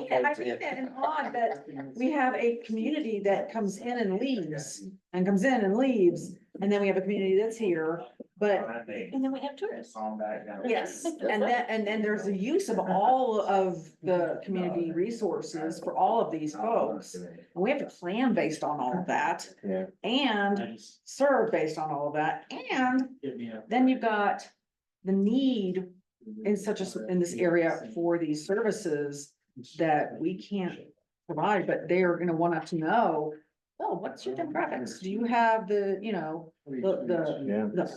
and odd that we have a community that comes in and leaves and comes in and leaves. And then we have a community that's here, but And then we have tourists. yes, and then there's the use of all of the community resources for all of these folks. And we have to plan based on all of that. Yeah. And serve based on all of that. And then you've got the need in in this area for these services that we can't provide, but they are gonna want to know, oh, what's your demographics? Do you have the, you know, the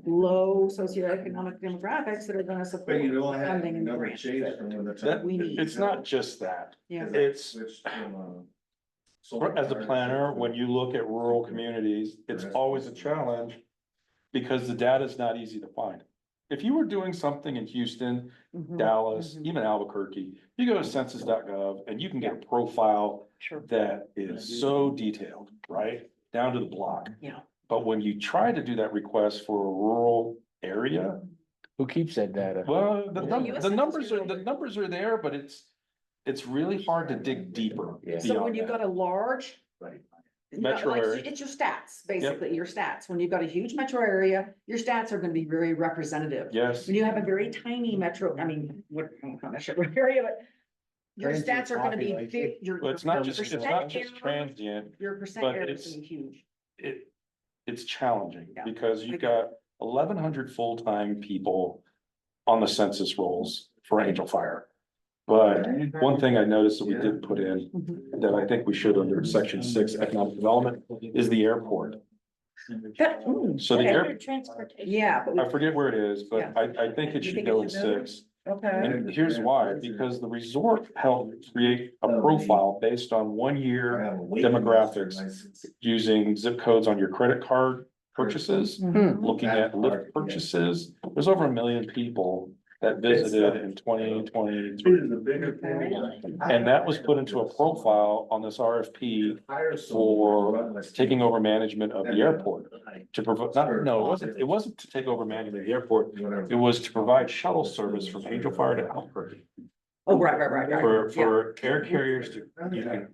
low socioeconomic demographics that are gonna support But you don't have funding and another grants? shade from the That, We need. it's not just that. Yeah. It's, as a planner, when you look at rural communities, it's always a challenge because the data is not easy to find. if you were doing something in Houston, Mhm. Dallas, Mhm. even Albuquerque, you go to census.gov and you can get a profile Sure. that is so detailed, right? Down to the block. Yeah. But when you try to do that request for a rural area, Who keeps that data? well, Well, the US the numbers are there, but it's really hard to dig deeper. Yeah. So when beyond you've that. got a large. you got, Metro like, area. It's your stats, basically, your stats. When you've got a huge metro area, your stats are gonna be very representative. Yes, When you have a very tiny metro, I mean, what, not metro area, but. Your Transient stats are gonna be population. big, your. well, it's not your just, it's percent not just error- transient, Your percent but error it's- is gonna be huge. it's challenging Yeah. because I you've get it. got 1,100 full-time people on the census rolls for Angel Fire. But one thing I noticed that we did put in Mhm. that I think we should under section 6 economic development is the airport. So the okay. air, Under transportation. Yeah, but we, I forget where it is, but Yeah. I think it You should think go it in should go? 6. okay, And here's why, because the resort helped create a profile based on 1 year demographics using zip codes on your credit card purchases, Mhm. looking at Lyft purchases. There's over 1 million people that visited in 2023. And that was put into a profile on this RFP for taking over management of the airport. To provide, it wasn't to take over management of the airport. It was to provide shuttle service from Angel Fire to Albuquerque. oh, right. For air carriers to, you can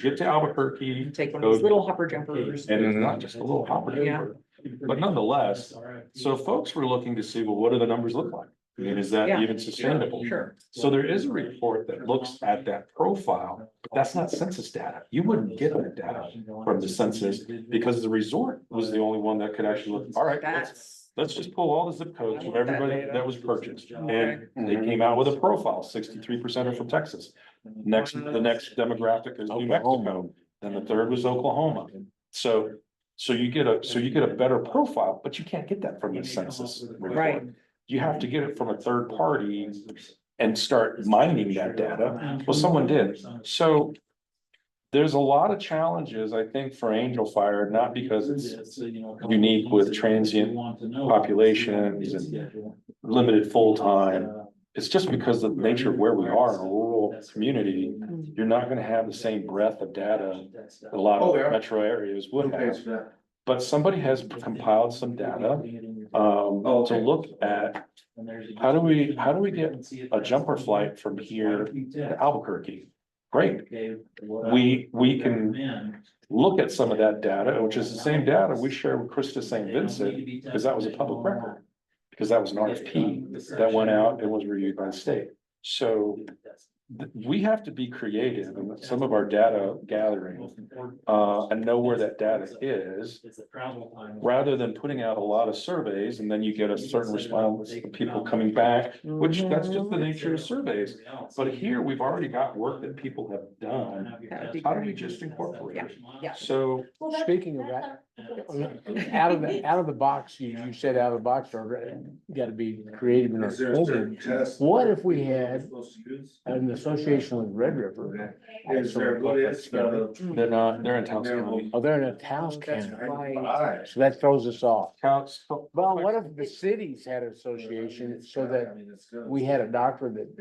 get to Albuquerque. Take one of these little hopper jumpers. And it's not just a little hopper. Yeah. But nonetheless, so folks were looking to see, well, what do the numbers look like? I mean, is that Yeah. even sustainable? Sure. So there is a report that looks at that profile, but that's not census data. You wouldn't get that data from the census because the resort was the only one that could actually look, all right, That's. let's just pull all the zip codes from everybody that was purchased. And they came out with a profile, 63% are from Texas. The next demographic is New Mexico, then the third was Oklahoma. So you get a better profile, but you can't get that from the census report. Right. You have to get it from a third party and start mining that data. Well, someone did. So there's a lot of challenges, I think, for Angel Fire, not because it's unique with transient populations and limited full-time. It's just because of the nature of where we are in a rural community, you're not gonna have the same breadth of data that a lot of metro areas would have. But somebody has compiled some data, to look at, how do we get a jumper flight from here to Albuquerque? Great. We can look at some of that data, which is the same data we share with Krista St. Vincent, because that was a public record. Because that was an RFP that went out and was reviewed by the state. So we have to be creative in some of our data gathering, and know where that data is, rather than putting out a lot of surveys and then you get a certain response of people coming back, which that's just the nature of surveys. But here, we've already got work that people have done. How do we just incorporate it? Yeah. So, Well, that's- Speaking of that's that, out of the box, you said out of the box, or gotta be creative in our thinking. What if we had an association with Red River? they're not, they're in Taos County. Oh, they're in a Taos That's County, right. so that throws us off. Taos. Well, what if the cities had an association so that we had a doctor that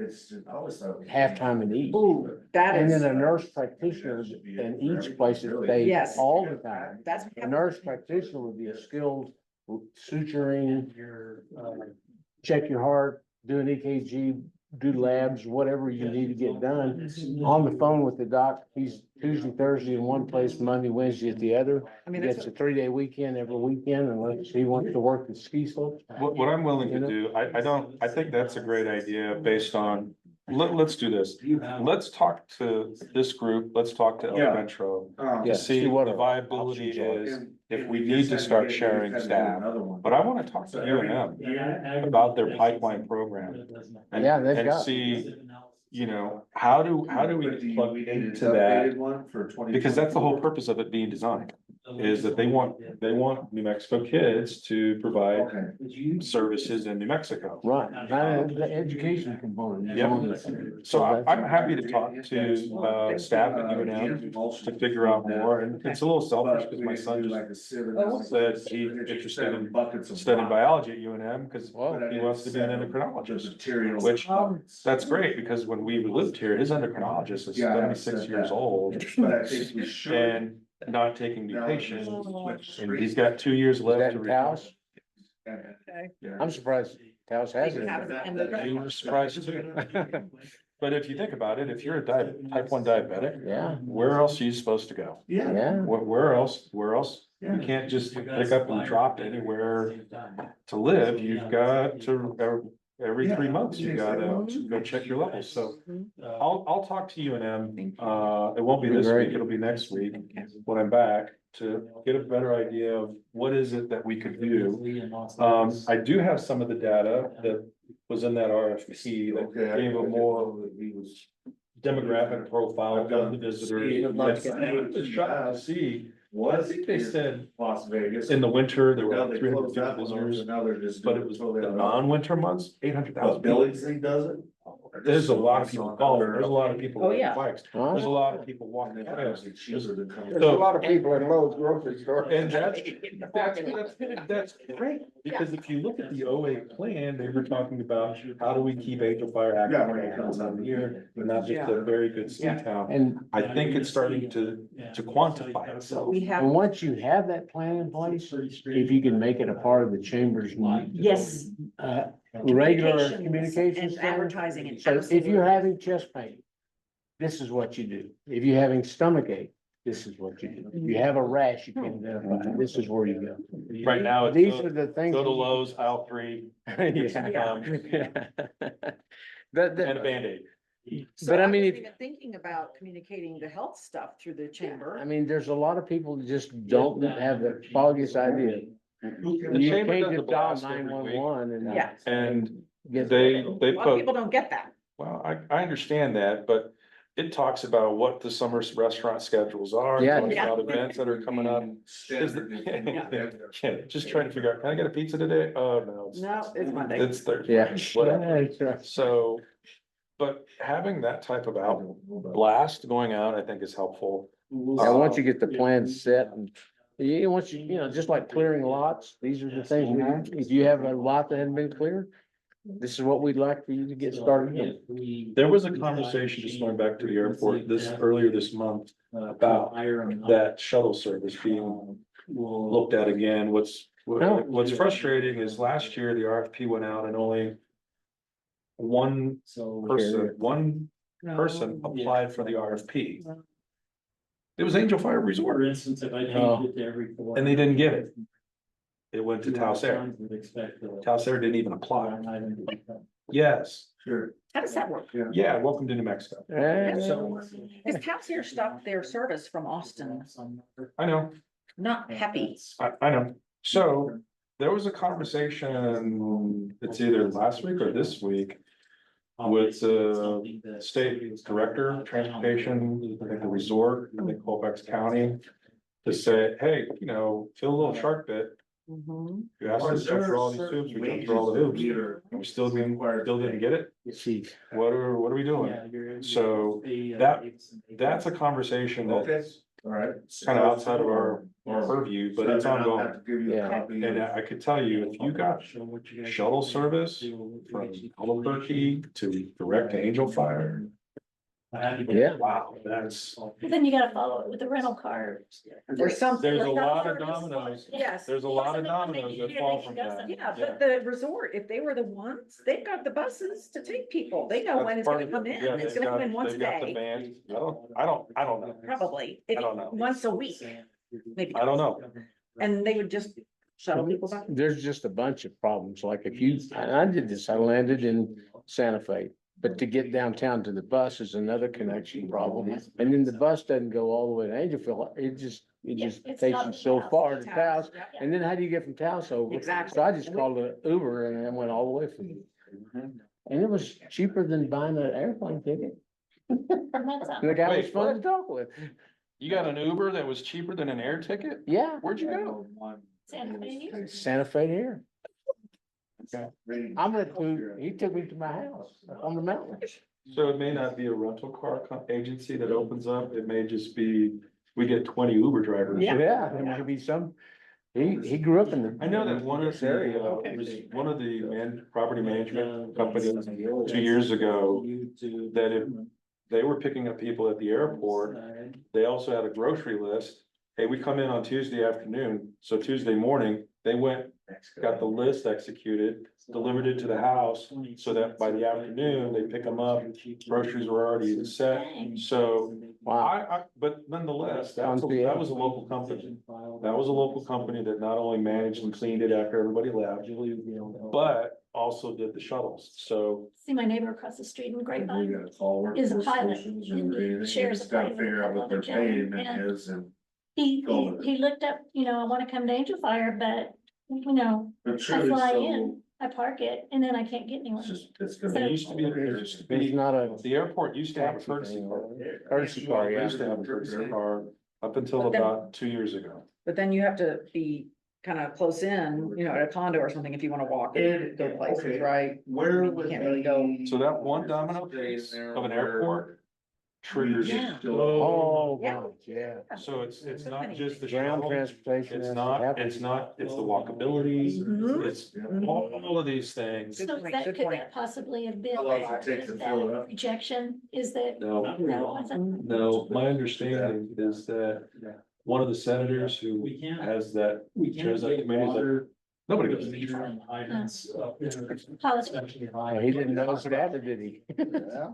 halftime in each? Ooh, that And is, then a nurse practitioner in each place that stays Yes. all the time. that's. A nurse practitioner would be skilled suturing, check your heart, do an EKG, do labs, whatever you need to get done. On the phone with the doc, he's Tuesday, Thursday in one place, Monday, Wednesday at the other. I mean, Gets that's, a 3-day weekend every weekend unless he wants to work the ski slopes. What I'm willing to do, I think that's a great idea based on, let's do this. Let's talk to this group, let's talk to El Metro. Yeah, To see see what what the our viability options is, if we need to start sharing staff. But I wanna talk to UNM about their pipeline program. And, Yeah, they've and got- see, you know, how do we plug into that? Because that's the whole purpose of it being designed. is that they want New Mexico kids to provide Okay. services in New Mexico. Right, the education component. Yep. So I'm happy to talk to staff at UNM to figure out more, and it's a little selfish because my son just said he's interested in studying biology at UNM because he wants to be an endocrinologist. Which, that's great, because when we lived here, his endocrinologist is 76 years old But I think we should. and not taking new patients. And he's got 2 years Is left that to in retire. Taos? I'm surprised Taos has it. You were surprised too. But if you think about it, if you're a type 1 diabetic, Yeah, where else are you supposed to go? yeah. Where else? You can't just pick up and drop anywhere to live. You've got to, every 3 months, you gotta go check your levels. So I'll talk to UNM. It won't be this week, it'll be next week when I'm back to get a better idea of what is it that we could do. I do have some of the data that was in that RFP that gave a more demographic profile of the visitors. I was shocked to see, I think they said Las Vegas. in the winter, there were Now like they 350 closed that one off, visitors, and now they're just but doing it was totally the other- non-winter months, 800,000. Billingsley does it? There's a lot of people golfing, there's a lot of people Oh, riding yeah. bikes, Huh? there's a lot of people walking And the it's trails. actually cheaper than coming. There's a lot of people in Lowe's grocery store. And that's great, because if you look at the O8 plan, they were talking about how do we keep Angel Fire active Yeah, for when it comes time out. of year, and not just a very good ski town. And, I think it's starting to quantify itself. We have, and once you have that plan in place, if you can make it a part of the chamber's. yes. Regular Communications communications. and advertising and So if absolutely. you're having chest pain, this is what you do. If you're having stomach ache, this is what you do. If you have a rash, you can identify, this is where you go. Right now, it's These go are the things. to Lowe's, aisle 3, Yeah. That, and a Band-Aid. So but I I mean, wasn't if- even thinking about communicating the health stuff through the I chamber. mean, there's a lot of people that just don't have the foggiest idea. The You chamber can't does a just dial blast every week, 911 and. Yeah. and get they A lot of put. people don't get that. Well, I understand that, but it talks about what the summer restaurant schedules are. It Yeah. talks about events that are coming up. Is Yeah, just trying to figure out, can I get a pizza today? Oh, no. No, it's Monday. It's Thursday. Yeah. Whatever. That's right. So, but having that type of blast going out, I think is helpful. Yeah, once you get the plan set and once you know, just like clearing lots, these are the things, if you have a lot that hadn't been cleared, this is what we'd like for you to get started in. There was a conversation, just going back to the airport earlier this month, about that shuttle service being looked at again. What's frustrating is last year, the RFP went out and only one person applied for the RFP. It was Angel Fire For Resort, instance, if I Oh. changed it to every 4. and they didn't get it. It went to Taos Air. Would expect the- Taos Air didn't even apply. line item to be cut. Yes, Sure. How does that work? yeah, welcome to New Mexico. Because Taos Air stopped their service from Austin, I know, not happy. I know. So there was a conversation, it's either last week or this week, with the state director of transportation, I think the resort, I think Colfax County, to say, hey, feel a little shark bit. Mhm. You asked us to jump through all these hoops, we jumped through all the hoops. And we still didn't get it. See, What are we doing? So that's a conversation Okay, that's all right. kind of outside of our purview, but it's I'll ongoing. have to give you a Yeah. copy. And I could tell you, if you got shuttle service from Albuquerque to direct to Angel Fire, Yeah. wow, that's, But then you gotta follow it with the rental car. There's some. there's a there's lot of some- dominoes. Yes. There's a lot of dominoes that fall from that. Yeah, but the resort, if they were the ones, they've got the buses to take people. They know when it's gonna come in. Yeah, It's they've gonna come got- in once a they've got the day, van. I don't know. probably. I don't know. Once a week, maybe. I don't know. And they would just shuttle people back. there's just a bunch of problems, like if you, I did this, I landed in Santa Fe. But to get downtown to the bus is another connection problem, and then the bus doesn't go all the way to Angelville, it just It's takes not you so Taos. far to Taos. Yeah. And then how do you get from Taos over? Exactly. So I just called an Uber and then went all the way from. And it was cheaper than buying an airplane ticket. That's And the guy was Wait, fun what? to talk with. You got an Uber that was cheaper than an air ticket? Yeah, Where'd you go? Santa Fe. Santa Fe here. I'm at, he took me to my house on the mountain. So it may not be a rental car agency that opens up, it may just be, we get 20 Uber drivers. Yeah, there might be some, he grew up in the. I know that one of the property management companies 2 years ago, that if they were picking up people at the airport, they also had a grocery list. Hey, we come in on Tuesday afternoon, so Tuesday morning, they went, got the list executed, delivered it to the house, so that by the afternoon, they pick them up, groceries were already set, so. Wow. But nonetheless, that was a local company. That was a local company that not only managed and cleaned it after everybody left, but also did the shuttles, so. See, my neighbor across the street in Grapevine is a pilot, and he shares a Gotta plane with figure a out what couple they're other paying gentlemen, and and is and. he looked up, I wanna come to Angel Fire, but, But I truly, fly so in, I park it, and then I can't get anywhere. it's just, it's So- gonna. It used to be, There's not a the airport used to have a taxi courtesy thing. car. Courtesy car, We yeah. used to have a courtesy car up until But then- about 2 years ago. But then you have to be kind of close in, at a condo or something if you wanna walk and go places, Okay. right? Where You would can't really go. So that one domino piece of an airport triggers. Yeah. Oh, Yeah. God, yeah. So it's not just the Ground shuttle, transportation. it's has to not, happen. it's the walkability, Mhm. it's all of these things. So point, that good could point. that possibly have been How long does it take to fill it up? rejection, is that? No, No, it's a- no, my understanding is that one of the senators who has that, chairs that committee is like, nobody goes. Policy. Oh, he didn't know his dad, did he? Yeah.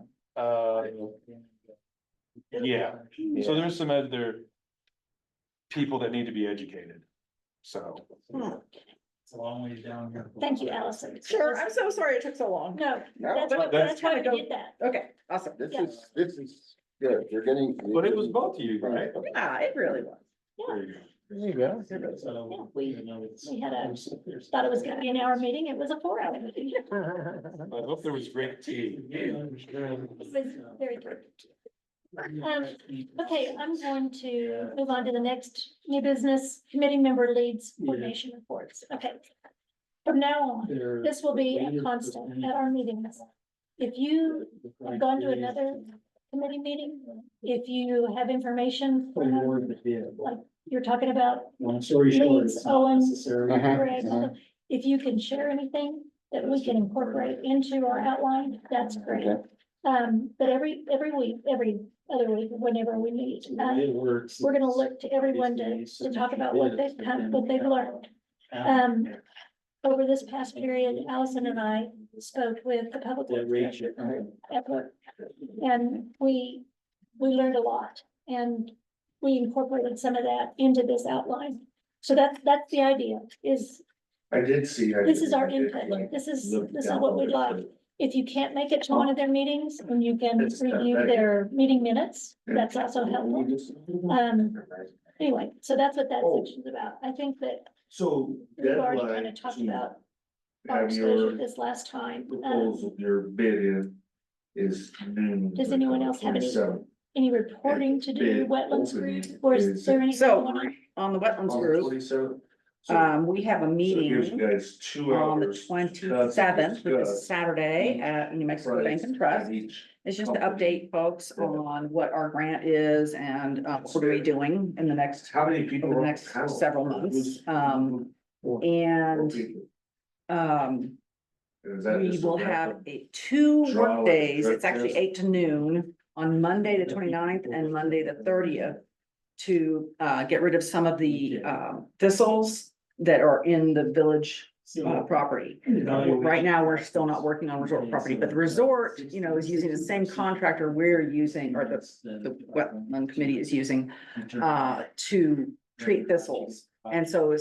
Yeah, so there's some other people that need to be educated, so. It's a long way down here. Thank you, Allison. Sure, I'm so sorry it took so long. No, No, that's why, that's that's why we kinda did that. Okay, awesome. this Yeah. is good, you're getting. But it was both of you, right? Yeah, it really was. There you go. There you go. Yeah, we had thought it was gonna be an hour meeting, it was a 4-hour meeting. I hope there was great tea. It was very good. Okay, I'm going to move on to the next new business, committee member leads coordination reports. Okay. From now on, this will be a constant at our meetings. If you have gone to another committee meeting, if you have information, like you're talking about, Long story short, Leads, it's not Owen. necessary. Greg, if you can share anything that we can incorporate into our outline, that's great. But every week, every other week, whenever we meet, we're gonna look to everyone to talk about what they've learned. Over this past period, Allison and I spoke with the public works director at work. And we learned a lot, and we incorporated some of that into this outline. So that's the idea, is I did see. this is our input, this is what we'd like. If you can't make it to one of their meetings, and you can review their meeting minutes, that's also helpful. Anyway, so that's what that section's about. I think that So. we've already kind deadline of talked to about our Have your exposure this last time. proposal, your bid in is noon. Does anyone else have any- 27th. Any reporting to do, Bid wetlands opening group, or is there anything So going on? on the wetlands On the group, 27th. we have a So it gives you meeting guys 2 on the hours. to 27th, which discuss is Saturday at New Mexico Bank and price Trust. of each It's just to company. update folks on what our grant is and what are we doing in the next, How many people? over the are on next panel? several months. And Is that we just will a have random- 2 Draw work like a days. drug It's actually test? 8 to noon on Monday, the 29th, and Monday, the 30th. To get rid of some of the thistles that are in the village property. Right now, we're still not working on resort property, but the resort, is using the same contractor we're using, or the wetland committee is using to treat thistles. And so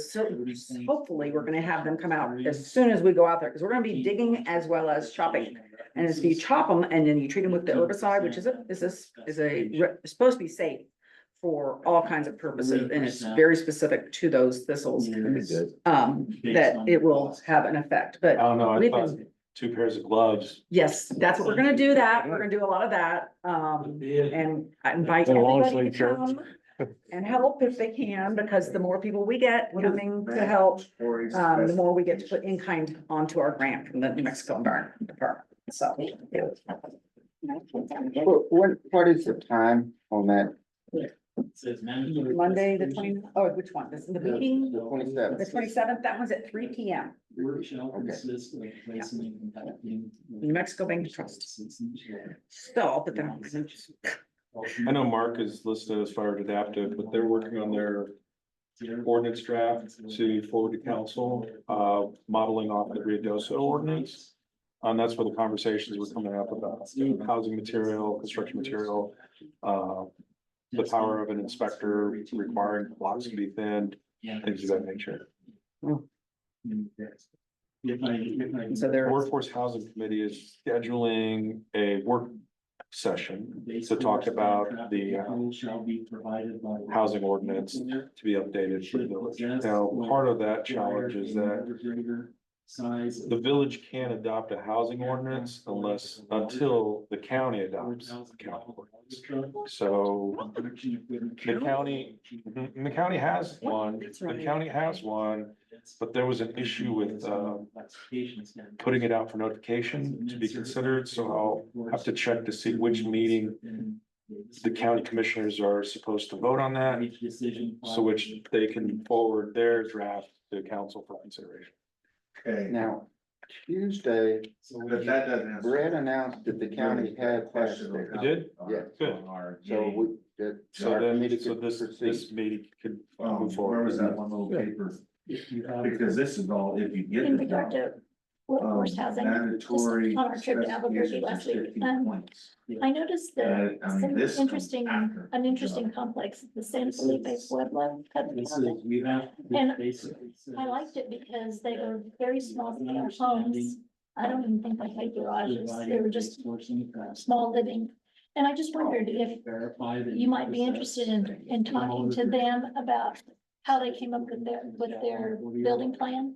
hopefully, we're gonna have them come out as soon as we go out there, because we're gonna be digging as well as chopping. And if you chop them and then you treat them with the herbicide, which is supposed to be safe for all kinds of purposes, and it's very specific to those thistles. That it will have an effect, but I don't know, I We've thought 2 pairs of gloves. yes, that's what we're gonna do. We're gonna do a lot of that, and I invite The long everybody to sleeve shirt. come. and help if they can, because the more people we get coming to help, the more we get to put in kind onto our grant from the New Mexico Environment Department, so. What is the time on that? Says mandatory. Monday, the which one? This is the meeting, The 27th. the 27th, that one's at 3 p.m. Work shall Okay. consist of placing and conducting. New Mexico Bank Trust. So I'll put that on. I know Mark is listed as fire adaptive, but they're working on their ordinance draft to forward to council, modeling off the Rio Doso ordinance. And that's where the conversations were coming up about housing material, construction material, the power of an inspector requiring blocks to be thinned, things of that nature. So The there, Workforce Housing Committee is scheduling a work session to talk about the Shall be provided by. housing ordinance to be updated for the village. Now, part of that challenge is that Size. the village can't adopt a housing ordinance until the county adopts the county ordinance. So the county has one, the county has one, but there was an issue with, putting it out for notification to be considered, so I'll have to check to see which meeting the county commissioners are supposed to vote on that, so which they can forward their draft to council for consideration. Okay, Now, Tuesday, but that doesn't answer. Brett announced that the county had passed it. You did? Yeah. Good. So we, that. So our then, committee so could this proceed. meeting could Where move forward. was that one little paper? Because this is all, if you get. In the regard job, to workforce housing, just Mandatory. on our trip to Albuquerque last week, 15 points. I noticed that And, I mean, some this comes interesting, after an the interesting job. complex, the San Felipe Pueblo. And I liked it because they were very small scale homes. I don't even think they had garages. They were just small living. And I just wondered if you might be interested in talking to them about how they came up with their building plan.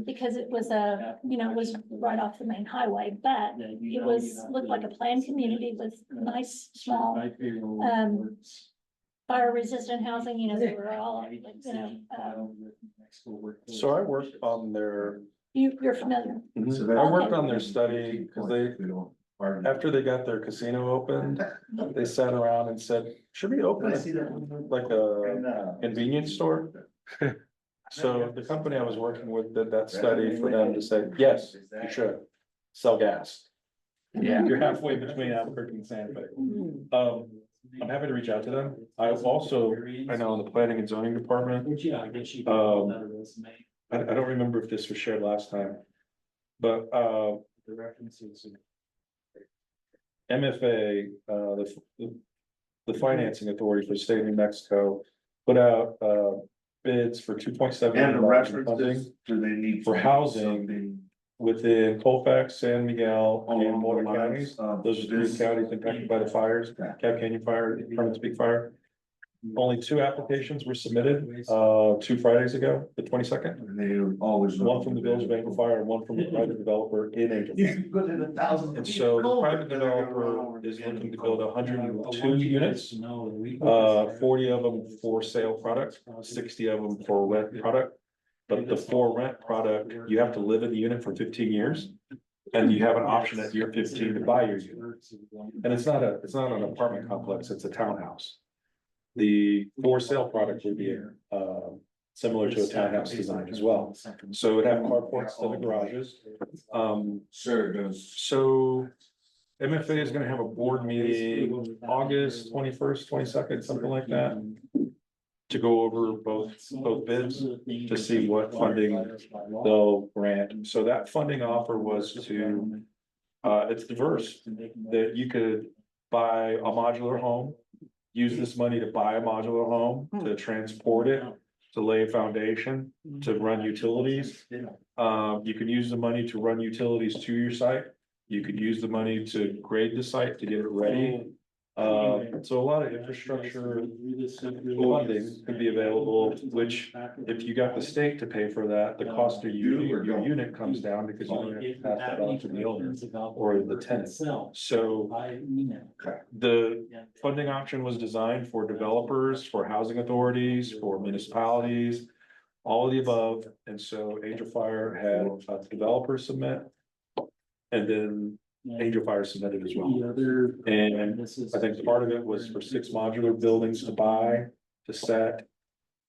Because it was it was right off the main highway, but it looked like a planned community with nice, small, fire resistant housing, they were all, So I worked on their, you're familiar. So I worked Okay. on their study, because after they got their casino opened, they sat around and said, should we open like a convenience store? So the company I was working with did that study for them to say, yes, you should sell gas. Yeah. You're halfway between Albuquerque and Santa Fe. I'm happy to reach out to them. I know in the planning and zoning department, I guess you. I don't remember if this was shared last time. But, The references. MFA, the financing authority for the state of New Mexico, put out, bids for $2.7 And the million funding references, do they need? for housing something within Colfax, San Miguel, and along the Motor lines counties. of Those are three this? counties impacted by the fires, Cab Canyon Fire, Permanent Peak Fire. Only 2 applications were submitted, 2 Fridays ago, the 22nd. And they always. One from the Village of Angle Fire and one from a private developer in Angle Fire. can put in 1,000. And so the private developer is looking to build 102 units, 40 of them for sale product, 60 of them for rent product. But the for rent product, you have to live in the unit for 15 years. And you have an option at year 15 to buy your unit. And it's not an apartment complex, it's a townhouse. The for sale product would be, similar to a townhouse design as well. So it would have carports to the garages. Sure, it does. So MFA is gonna have a board meeting August 21st, 22nd, something like that. To go over both bids, to see what funding they'll grant. So that funding offer was to, it's diverse, that you could buy a modular home. Use this money to buy a modular home, to transport it, to lay a foundation, to run utilities. You can use the money to run utilities to your site. You could use the money to grade the site to get it ready So a lot of infrastructure funding could be available, which if you got the state to pay for that, the cost of your unit comes down because you don't have to pass that on to the owner or the tenant. So the funding option was designed for developers, for housing authorities, for municipalities, all of the above. And so Angel Fire had a developer submit. And then Angel Fire submitted as well. And I think part of it was for 6 modular buildings to buy, to set,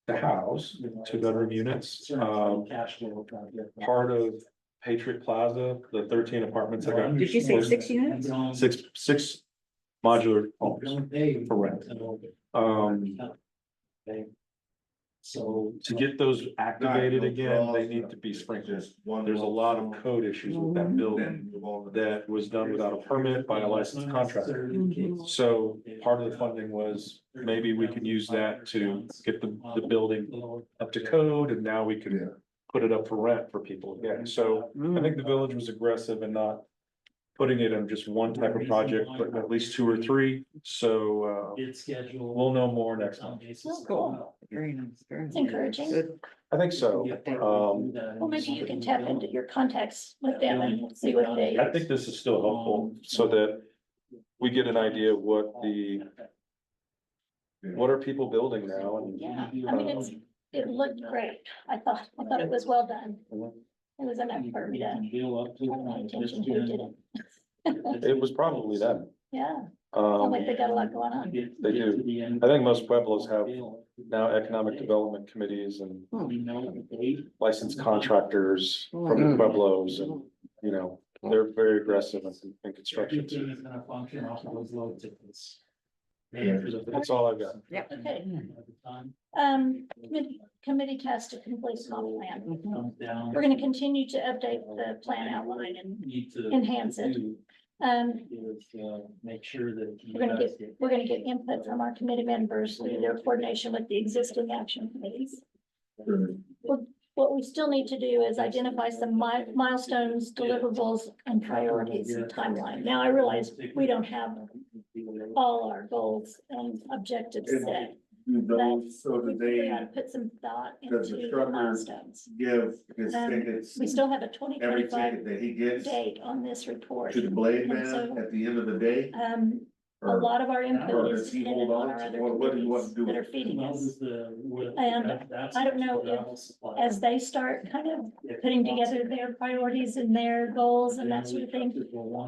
to house, 2-bedroom units. Part of Patriot Plaza, the 13 apartments that got. Did you say 6 units? Six modular homes for rent. So. To get those activated again, they need to be sprinkled. There's a lot of code issues with that building that was done without a permit by a licensed contractor. So part of the funding was maybe we could use that to get the building up to code, and now we can put it up for rent for people again. So I think the village was aggressive in not putting it in just one type of project, but at least 2 or 3. So Bid schedule. we'll know more next month. Cool. Very nice, very It's nice. encouraging. Good. I think so. Well, maybe you can tap into your contacts with them and see what they. I think this is still helpful so that we get an idea of what are people building now and. Yeah, I mean, it looked great. I thought it was well done. It was enough for me to pay attention who did it. It was probably them. Yeah, sounds like Um, they got a lot going on. They do. I think most pueblos have now economic development committees and licensed contractors from the pueblos and, you know, they're very aggressive in construction too. Is gonna function off of those low tickets. That's all I've got. Okay. Committee task to complete comp plan. We're gonna continue to update the plan outline and enhance it. Make sure that. We're gonna get input from our committee members through their coordination with the existing action committees. What we still need to do is identify some milestones, deliverables, and priorities and timeline. Now, I realize we don't have all our goals and objectives set. Those, so We that really ought they to put some thought Does the into the trucker- milestones. give his Um, tickets, We still have a twenty every twenty-five ticket that he gets date on this report. to the blade And so- man at the end of the day? A Or- lot of our or input is does he dependent hold on on our to other what do you want committees to do that are with it? feeding us. I don't know As they start kind of putting together their priorities and their goals and that sort of thing,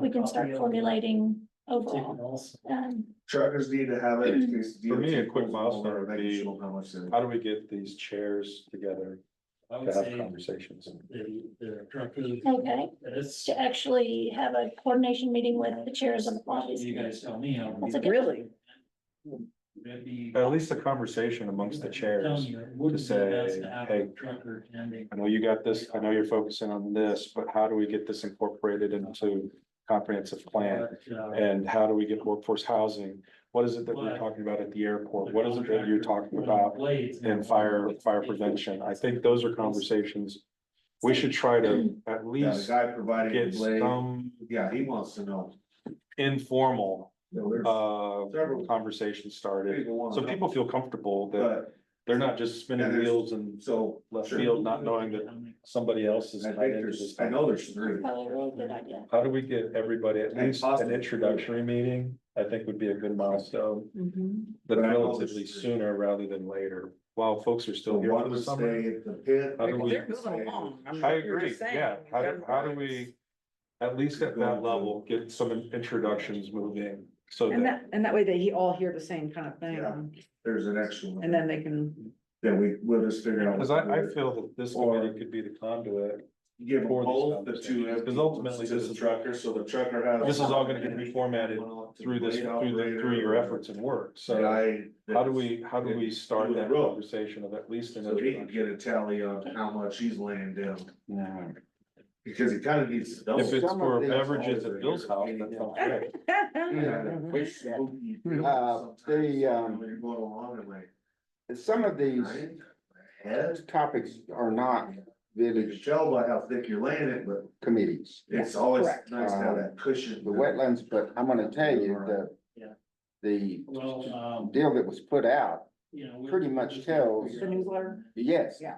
we can start formulating overall. Truckers need to have it. in case For me, a DOT quick pulls milestone over, would they can be- show how much they- How do we get these chairs together to have conversations? Okay, to actually have a coordination meeting with the chairs of the bodies. You guys tell me how. That's a good- Really? At least a conversation amongst the chairs to say, hey, I know you got this, I know you're focusing on this, but how do we get this incorporated into comprehensive plan? And how do we get workforce housing? What is it that we're talking about at the airport? What is it that you're talking about in fire prevention? I think those are conversations we should try to at Yeah, the least guy providing get the blade, some yeah, he wants to know. informal There's several conversation started. people want So to know, people feel comfortable that But, they're not just spinning And there's- wheels and so. left sure. field, not knowing that somebody else is. I tied think into there's, this I know there's 3. Probably a really good idea. How do we get everybody, at And least an possibly- introductory meeting, I think would be a good milestone, but But I know relatively there's 3. sooner rather than later, while folks are So still here for one the would summer. stay at the pit. How do we- They're moving along. mean, I you're agree, just saying, yeah, how do we, at least at that level, get some introductions moving, so And that. that way they all hear the same kind of thing, Yeah. There's an extra one. and then they can, Then we'll just figure out. Cause I feel that this committee could be the conduit. Give them for these both the 2 conversations, 'cause empty ultimately ones to this the is- trucker, so the trucker has. This is all gonna get reformatted through this, through your efforts and work, so. How do we start that conversation of at least an So he can introduction? get a tally on how much he's laying down, because he kind of needs to know. If it's Some for of these- beverages at Bill's house, that sounds great. When you're going along and like. Some of these Head, topics are not you can village tell by how thick you're laying it, but committees, it's always Correct. nice to have that cushion. the wetlands, but I'm gonna tell you, the Well, deal that was put out you know. pretty much tells, The newsletter? yes, Yeah.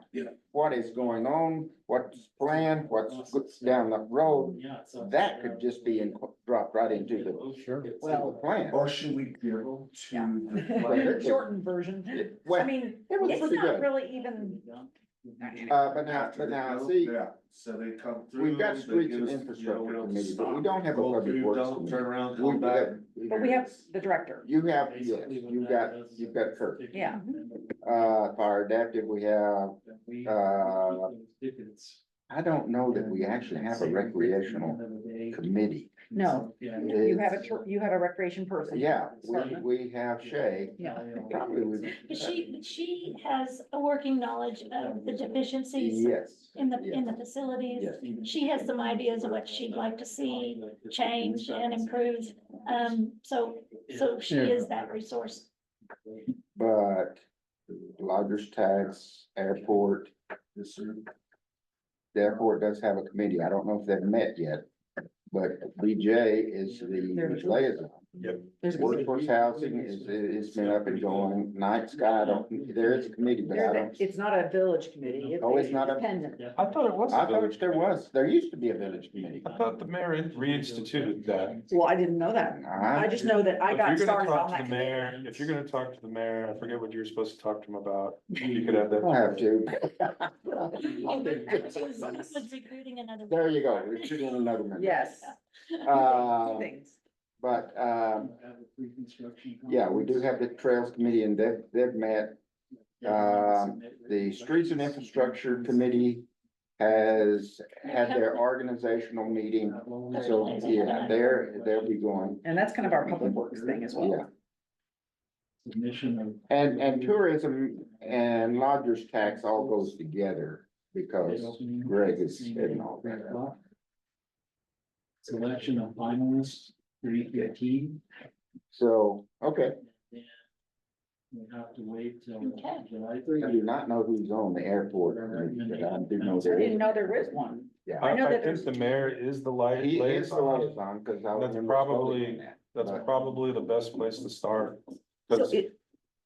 what is going on, what's planned, what's down the road. Yeah, so. That could just be dropped right into the Sure. well plan. Or should we give them Yeah. to the? Shortened version. I Well, mean, it was it's pretty not good. really even, but now, see, Yeah, so they come through. we've got they streets give and us, you know, infrastructure we don't committee, but we stop, don't have a go public through, works don't committee. Turn around, We- come back. but we have the director. You have, yes, you've got Kurt. Yeah. Fire adaptive, we have, I don't know that we actually have a recreational committee. No, you have a recreation person. Yeah, we have Shay. Yeah. Probably would. But she has a working knowledge of the deficiencies Yes. in the facilities. Yes. She has some ideas of what she'd like to see change and improve. So she is that resource. But lodgers tax, airport, the airport does have a committee. I don't know if they've met yet. But BJ is the liaison. There's a- Workforce housing is been up and going. Night sky, there is a committee, but I don't. It's not a village committee. Oh, it's not a- Independent. I thought it was. I thought there used to be a village committee. I thought the mayor reinstituted that. Well, I didn't know that. I just know that I If got you're gonna started talk on to that the committee. mayor, if you're gonna talk to the mayor, I forget what you were supposed to talk to him about. You could have that. I'll have to. Was recruiting another. There you go. We're shooting another minute. Yes. Things. But, yeah, we do have the Trails Committee and they've met. The Streets and Infrastructure Committee has had their organizational meeting. So, yeah, they'll be going, And that's kind of our public works thing as well. yeah. Submission of. And tourism and lodgers tax all goes together because Greg is heading all that. Selection of finalists for EPT. So, okay, We have to wait till Okay. July I 3rd. do not know who's on the airport, but I do know I there didn't is. know there was one. Yeah. I know I that think the mayor is the He is the liaison. liaison, cause I That's remember. probably- voting on that. That's But probably the best place to start. So That's-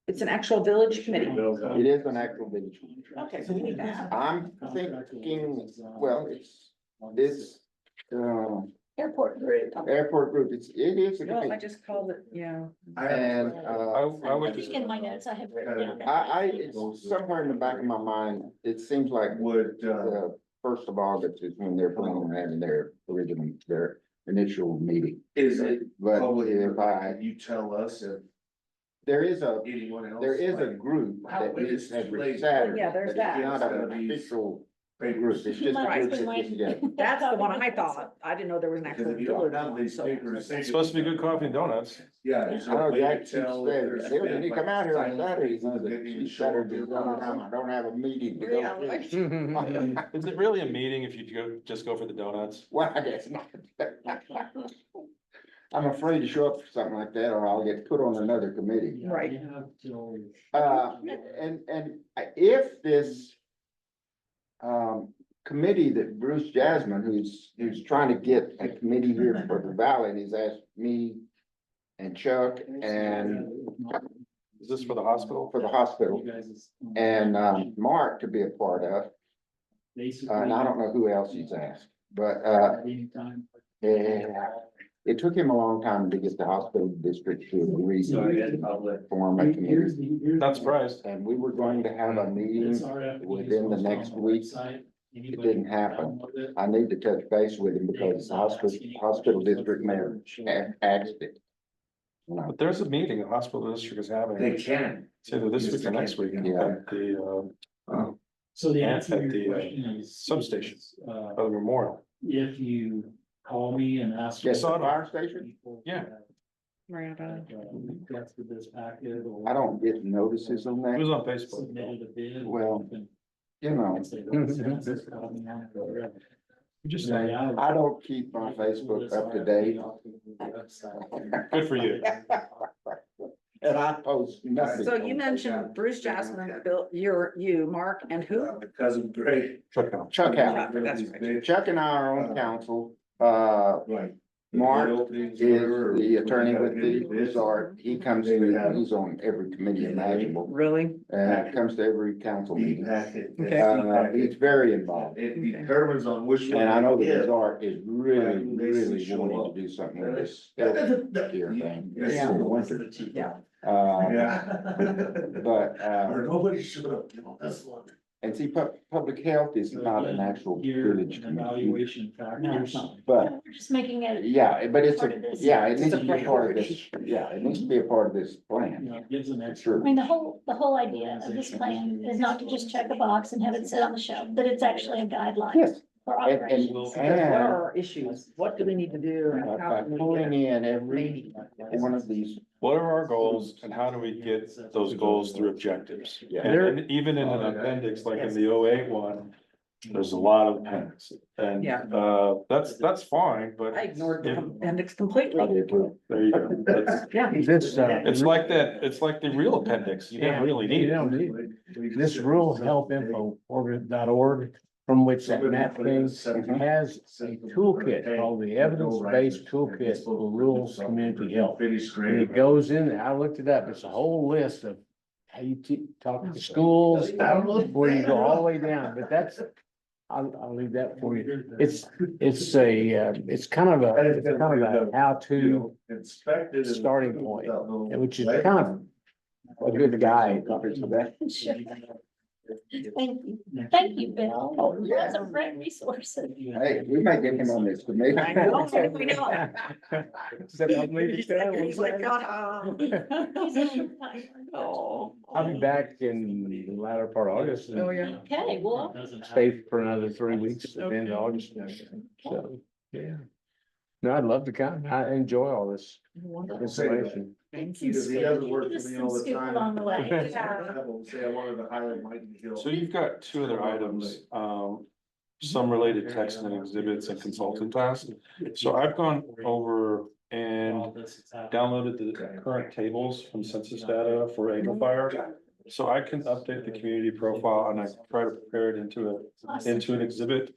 it's an actual village committee. It is an actual village. Okay, so we need to have. I'm thinking, well, it's, Airport group. airport group, it is a Well, I committee. just called it, yeah. And, I I would think in my notes I have written down. it's somewhere in the back of my mind, it seems like Would, the 1st of August is when they're planning on having their initial meeting. is it But public, if can you tell us if there is anyone else? there is a like, group that meets every Saturday. Yeah, there's but it's that. Not an official group, it's just a Might group be that my- gets together. That's the one I thought. I didn't know there was an Because actual if you don't have village. these So- papers. It's supposed to be good coffee and donuts. Yeah. is I there a know way to Jack keeps tell if saying, there's "Hey, when been, you like, come out here on silence, Saturdays, people didn't even show up Saturdays, to the only time I don't have a meeting to go Yeah, to. like- Is it really a meeting if you just go for the donuts? Well, I guess not. I'm afraid to show up for something like that, or I'll get put on another committee. Yeah, Right. we have till. And if this committee that Bruce Jasmine, who's trying to get a committee here for the valley, and he's asked me and Chuck and Is this for the hospital? for the hospital and Mark to be a part of, and I don't know who else he's asked, but Anytime. yeah, it took him a long time to get the hospital district to agree to form a committee. Not surprised. And we were going to have a meeting within the next week. It didn't happen. I need to touch base with him because the hospital district mayor asked it. But there's a meeting the hospital district is having. They can. It's either this week or next week. Yeah. At the, So the At answer to the, your question is. substation. the memorial. If you call me and ask. Yes, the Saw it. fire station? People Yeah. Right, That's the this packet or. I don't get notices on It that. was on Facebook. Submitted a bid. Well, you know, Just saying. I don't keep my Facebook up to date. Good for you. And I post nothing. So you mentioned Bruce Jasmine, Bill, you, Mark, and who? Cousin Greg. Chuck Howard. That's right. Chuck and I are on council, Right. Mark is the attorney with the resort. He comes to, he's on every committee imaginable, Really? comes to every council meeting. Okay. He's very involved. It determines on which one. And I know the it is. resort is really, They really show wanting up. to do something with this Yeah. here thing. Yeah. In the winter. Yeah. Yeah. But, Or nobody showed up, that's one. and see, public health is not an actual Here, village an committee, evaluation factors. but, We're just making it, yeah, but it's Part a, of this. yeah, it It's needs a to be a part of this, priority. yeah, it needs to be a part of this You plan, know, gives an I extra. sure. mean, the whole idea of this plan is not to just check a box and have it sit on the shelf, but it's actually a guideline Yes, for and, operations. Because what are our issues? What do we need to do? and how by can we pulling get in every maybe? one of these, What are our goals and how do we get those goals through objectives? Yeah. And even in an appendix, like in the 08 one, there's a lot of appendix. And, Yeah. that's fine, but I ignored the Yeah. appendix completely. there you go. That's- Yeah. This, It's like that, it's like the real appendix. You don't really need You it. don't need it. This rural health info org, from which that Matt came, has a toolkit called the evidence-based toolkit for rural community health. And it goes in there, I looked it up, it's a whole list of how you talk to schools, where you go all the way down, but that's, I'll leave that for you. It's kind of a how-to, Inspected. starting point, which is kind of a good guide. Sure. Thank you, Bill. Oh, yeah. That's a great resource. Hey, we might get him on this committee. I know, we know. Except I'll leave it there. He's like, He's in time. oh. I'll be back in the latter part of August. and Oh, yeah. Okay, well, Stay for another 3 weeks at the end of August. So, yeah. No, I'd love to come. I enjoy all this information. Thank He doesn't work for me all the Scoop time. along the way. Say I wanted to hire Mike Hill. So you've got two other items, some related text and exhibits and consultant tasks. So I've gone over and downloaded the current tables from census data for Eagle Fire. So I can update the community profile and I try to prepare it into an exhibit.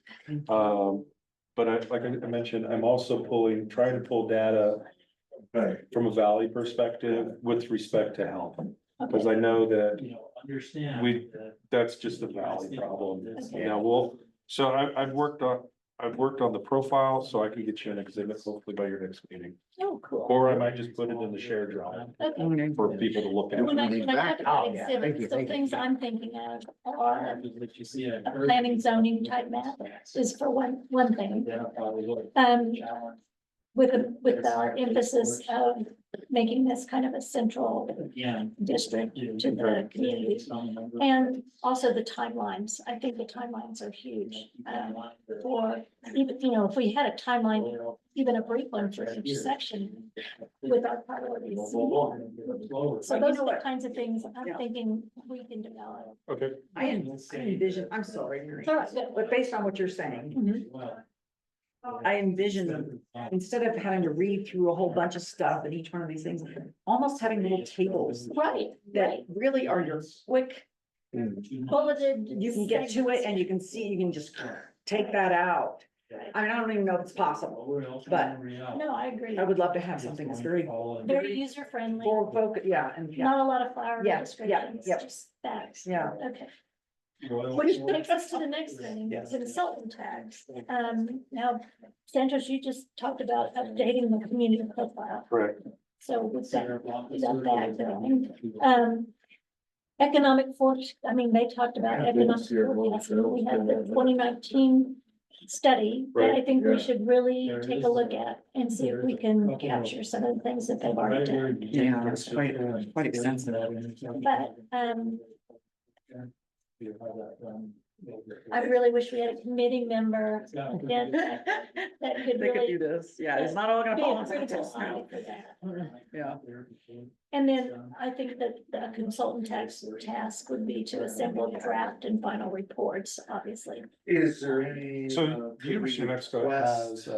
But like I mentioned, I'm also trying to pull data Right. from a valley perspective with respect to health. Because Okay, I know that You know, understand. We- that's just a valley problem. So I've worked on the profile, so I can get you an exhibit hopefully by your next meeting. oh, cool. Or I might just put it in the shared drive Okay. for people to look at. When I talk about Oh, yeah. Thank you, exhibits, the thank you. things I'm thinking of are Let you see it. a planning zoning type map is for one thing. Yeah, probably would. With our emphasis of making this kind of a central Again. district to the community. And also the timelines. I think the timelines are huge. For even, if we had a timeline, even a brief one for each section with our priorities. So those are the kinds of things I'm thinking we can develop. Okay. I envision, I'm sorry, Mary, It's all right, good. but based on what you're saying, Mhm. I envision, instead of having to read through a whole bunch of stuff and each one of these things, almost having little tables Right, that right. really are your quick, Bulleted. you can get to it and you can see, you can just take that out. I mean, I don't even know if it's possible. But- No, I agree. I would love to have something that's very Very user friendly, more focused, yeah, and yeah, not a lot of flowery Yeah, yeah, descriptions, yep. just facts. yeah. Okay, which takes us to the next thing, Yes. consultant tax. Now, Santos, you just talked about updating the community profile, Correct. so we've got that going. Economic force, I mean, they talked about economic forecast, we had the 2019 study that I think we should really take a look at and see if we can capture some of the things that they've already done. Yeah, it's quite extensive. But, I really wish we had a committee member again that could They could do really this, yeah, it's not all gonna be fall a on critical Santos. eye for that. Yeah. And then I think that the consultant task would be to assemble draft and final reports, obviously. Is there any? So University of Mexico has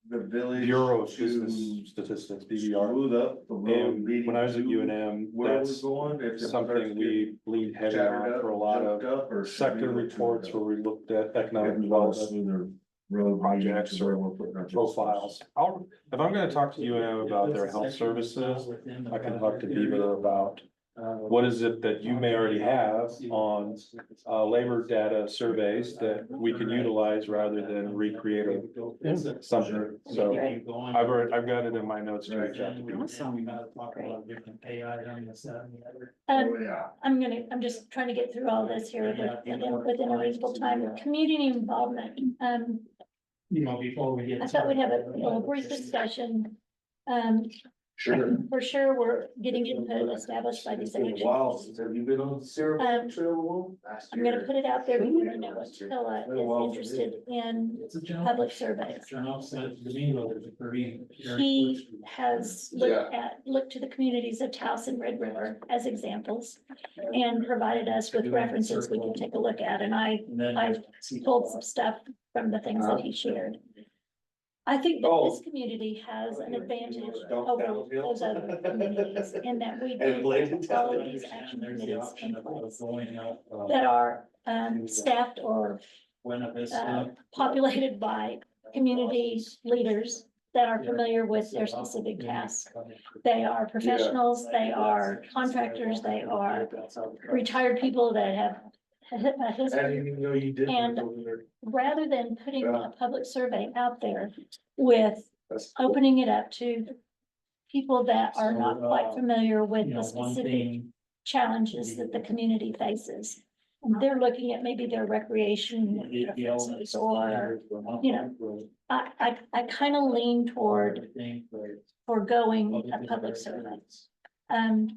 The village. Bureau of to Business Statistics, BBR. Smooth up the road And leading when I was at to UNM, where we're that's going. If it starts something to we lead heavy get on shattered for a up, lot choked of up, or should sector we look to reports it? where we looked at economic Maybe a little development. smoother road projects or profiles. If I'm gonna talk to UNO about their health services, I can talk to Viva about what is it that you may already have on labor data surveys that we can utilize rather than recreate something. So I've got it in my notes to reach out to people. Awesome. I'm just trying to get through all this here within a reasonable time. Community involvement, You know, before we get. I thought we'd have a little brief discussion. Sure. For sure, we're getting input established by these actions. Have you been on the Sierra Um, Trail? I'm gonna put it out there, because I know Attila is interested in public surveys. He has looked to the communities of Taos and Red River as examples and provided us with references we can take a look at, and I pulled some stuff from the things that he shared. I think that this community has an advantage over those other communities in that we do have all of these action committees in place that are staffed or populated by community leaders that are familiar with their specific tasks. They are professionals, they are contractors, they are retired people that have a history. And rather than putting a public survey out there with opening it up to people that are not quite familiar with the specific challenges that the community faces. And they're looking at maybe their recreation preferences or, you know, I kind of lean toward foregoing a public survey. And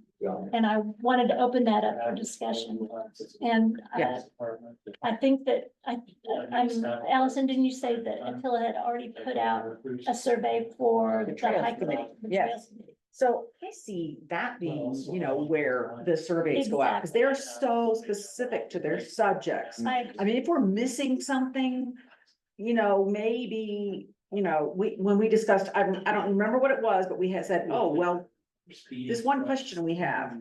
I wanted to open that up for discussion. And Yes. I think that Allison, didn't you say that Attila had already put out a survey for the Trails hike? Committee, yes. So I see that being, you know, where the surveys go out, because they're so specific to their subjects. I mean, if we're missing something, you know, maybe, you know, when we discussed, I don't remember what it was, but we had said, oh, well, this one question we have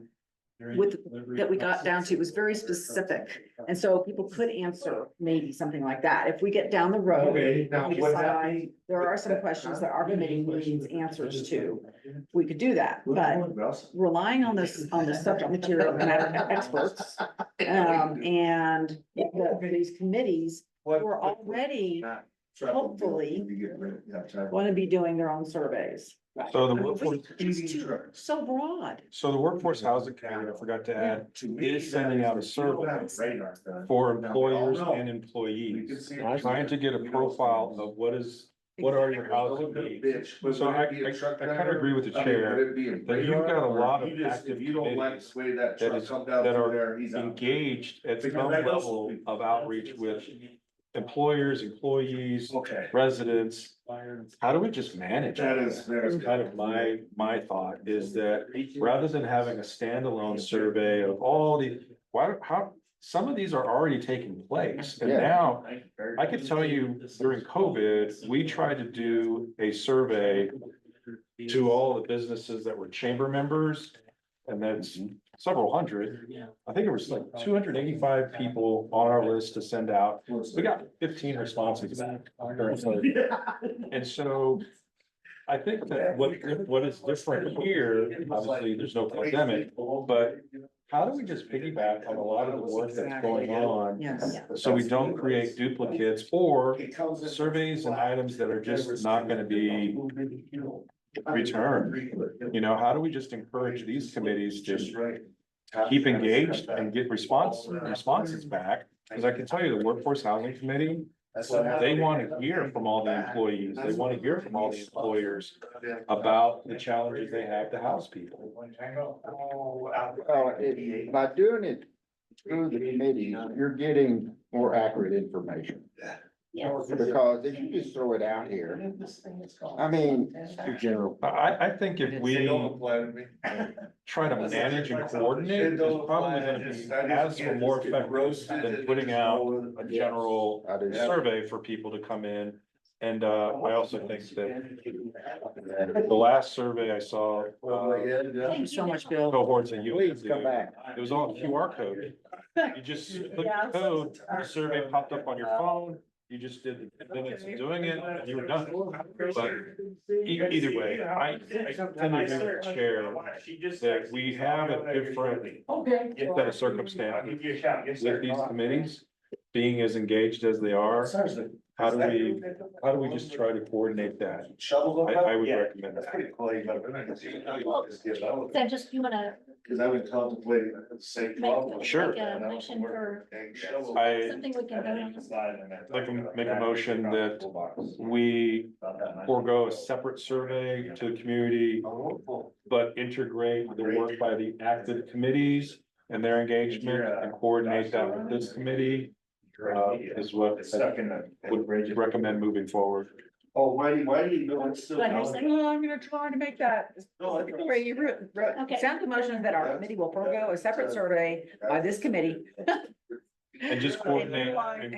that we got down to was very specific. And so people could answer maybe something like that. If we get down the road, we decide there are some questions that our committee needs answers to, we could do that. But relying on this, on the subject material and experts, and these committees who are already hopefully going to be doing their own surveys. So the I mean, workforce, so broad. so the workforce housing committee, I forgot to add, is sending out a survey for employers and employees, trying to get a profile of what are your housing needs. So I kind of agree with the chair that you've got a lot of active committees that are engaged at some level of outreach with employers, employees, residents. How do we just manage? That is very. Kind of my thought is that rather than having a standalone survey of all the, some of these are already taking place. And Yeah. now I could tell you during COVID, we tried to do a survey to all the businesses that were chamber members. And that's several hundred. I think it was like 285 people on our list to send out. We got 15 responses back. And so I think that what is different here, obviously, there's no pandemic, but how do we just piggyback on a lot of the work that's going on? Yes. So we don't create duplicates or surveys and items that are just not gonna be returned. You know, how do we just encourage these committees to keep engaged and get responses back? Because I can tell you, the Workforce Housing Committee, they want to hear from all the employees, they want to hear from all the employers about the challenges they have to house people. By doing it through the committee, you're getting more accurate information. Yes. Because if you just throw it out here, I mean, General, I think if we try to manage and coordinate, it's probably gonna be as or more effective than putting out a general survey for people to come in. And I also think that the last survey I saw, Thank you so much, Bill. cohorts that you. please come back. It was all QR code. You just click the code, the survey popped up on your phone, You just did the minutes of doing it, and you were done. But either way, I tend to agree with the chair that we have a different set of circumstances with these committees being as engaged as they are. How do we just try to coordinate that? I would recommend that. Then just, you wanna Cause I've been contemplating the same problem. Sure. make a motion for I something we can vote on? make a motion that we forego a separate survey to the community, but integrate the work by the active committees and their engagement and coordinate that with this committee. Is what I would recommend moving forward. Oh, why do you know it's still? Do I hear a second? Oh, I'm gonna try to make that. No, I- Where you wrote, Okay. sound the motion that our committee will forego a separate survey by this committee. And just coordinate with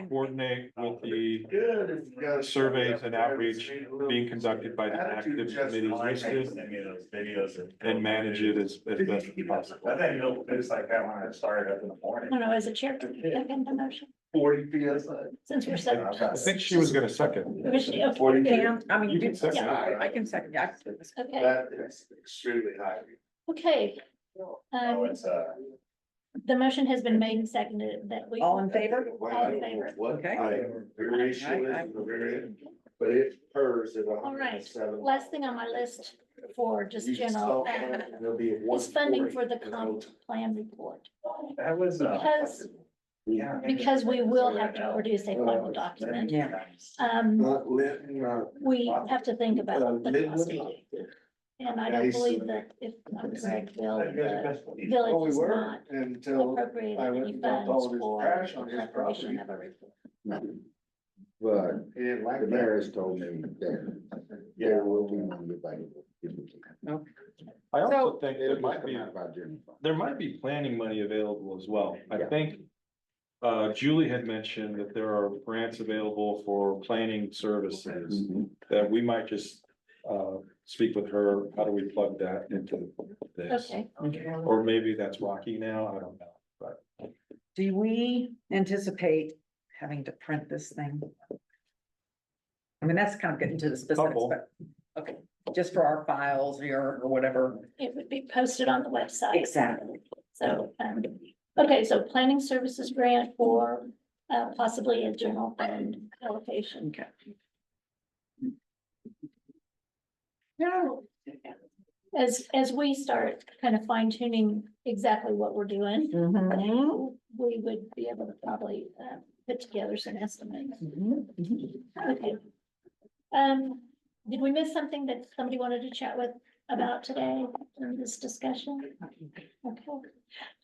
the Good. if you got- surveys and outreach being conducted by the active committees listed and manage it as best as possible. I think it's like that when I started up in the I morning. don't know, as a chair, to second the motion, 40 PSI. since we're so. I think she was gonna second. Was she? Okay. 40. Cam, I mean, You can second. yeah, I can second, yeah. Okay, That is extremely high. okay. Oh, Um, the motion has been made and seconded that we. All in favor? All in favor. Okay. Variation is the variant, but it purrs at All right, 107. last thing on my list for just You can general, sell it, and it'll be at is funding for the 140. comp plan report. That was, Because we will have to produce a final document. Yeah. Not lit, not. We have to think about the Lit cost. wood. of it. And I don't believe that if I'm correct, Bill, the village is not Until appropriated I went any and dumped all funds of his for trash the on his preparation property. of a report. But he didn't like the that. mayor has told me that there will be money available. I also So- think It'll there might be, come out of our general fund. there might be planning money available as well. I Yeah. think Julie had mentioned that there are grants available for planning services that we might just speak with her. How do we plug that into this? Okay, Or maybe that's Rocky now, I don't know, but Do we anticipate having to print this thing? I mean, that's kind of getting to the specifics, Couple. but, okay, just for our files or whatever. it would be posted on the website. Exactly. So, okay, so planning services grant for possibly a general fund allocation. Okay. As we start kind of fine tuning exactly what we're doing, Mhm. we would be able to probably put together some estimates. Okay. Did we miss something that somebody wanted to chat with about today in this discussion? Okay.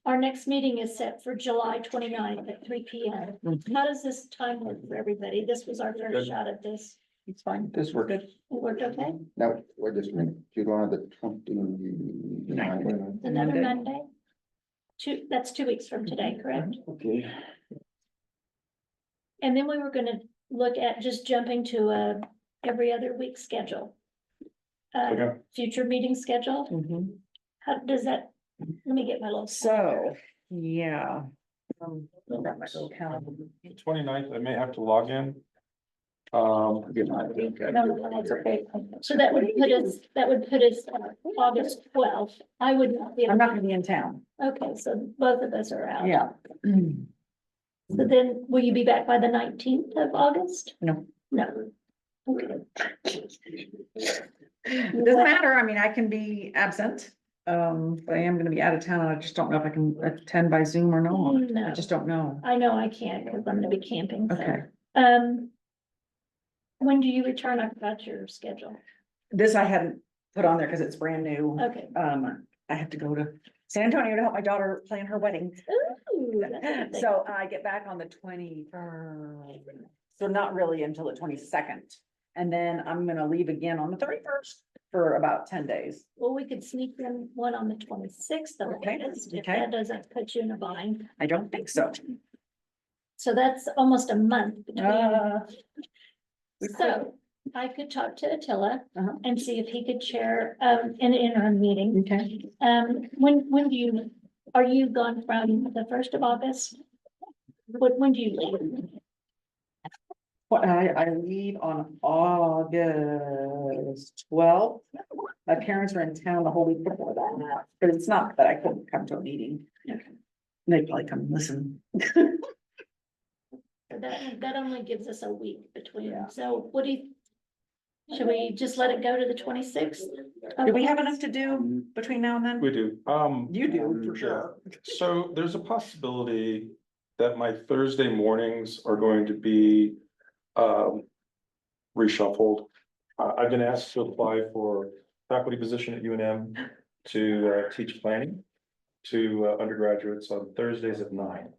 Our next meeting is set for July 29th at 3 p.m. How does this time work for everybody? This was our Good. first shot at this. It's fine. This works. It worked okay? Now, wait just a minute, July the 29th. Another Monday. Monday? That's 2 weeks from today, correct? Okay. And then we were gonna look at just jumping to a every other week schedule. Okay. Future meeting schedule, Mhm. how does that, let me get my little. So, yeah. Got my little calendar. 29th, I may have to log in. No, that's okay. So that would put us August 12th. I would not be. I'm able not gonna be in town. Okay, so both of us are out. Yeah. So then, will you be back by the 19th of August? No. No. Okay. It doesn't matter. I mean, I can be absent. But I am gonna be out of town. and I just don't know if I can attend by Zoom or not. I No. just don't know. I know I can't because I'm gonna be camping. so. Okay. When do you return? I forgot your schedule. This I hadn't put on there because it's brand new. Okay. I have to go to San Antonio to help my daughter plan her wedding. Ooh, that's a good thing. So I get back on the 23rd. So not really until the 22nd. And then I'm gonna leave again on the 31st for about 10 days. Well, we could sneak in one on the 26th of Okay, August, if okay. that doesn't put you in a bind. I don't think so. So that's almost a month between. we could. So I could talk to Attila Uh-huh. and see if he could chair an interim meeting. Okay. When do you, are you gone from the 1st of August? When do you leave? Well, I leave on August 12th. My parents are in town the whole week before that, but it's not that I couldn't come to a meeting. They'd probably come and listen. That only gives us a week between, Yeah. so what do you? Should we just let it go to the 26th? Do we have enough to do between now and then? We do. You do, for sure. So there's a possibility that my Thursday mornings are going to be reshuffled. I've been asked to apply for faculty position at UNM to teach planning to undergraduates on Thursdays at 9.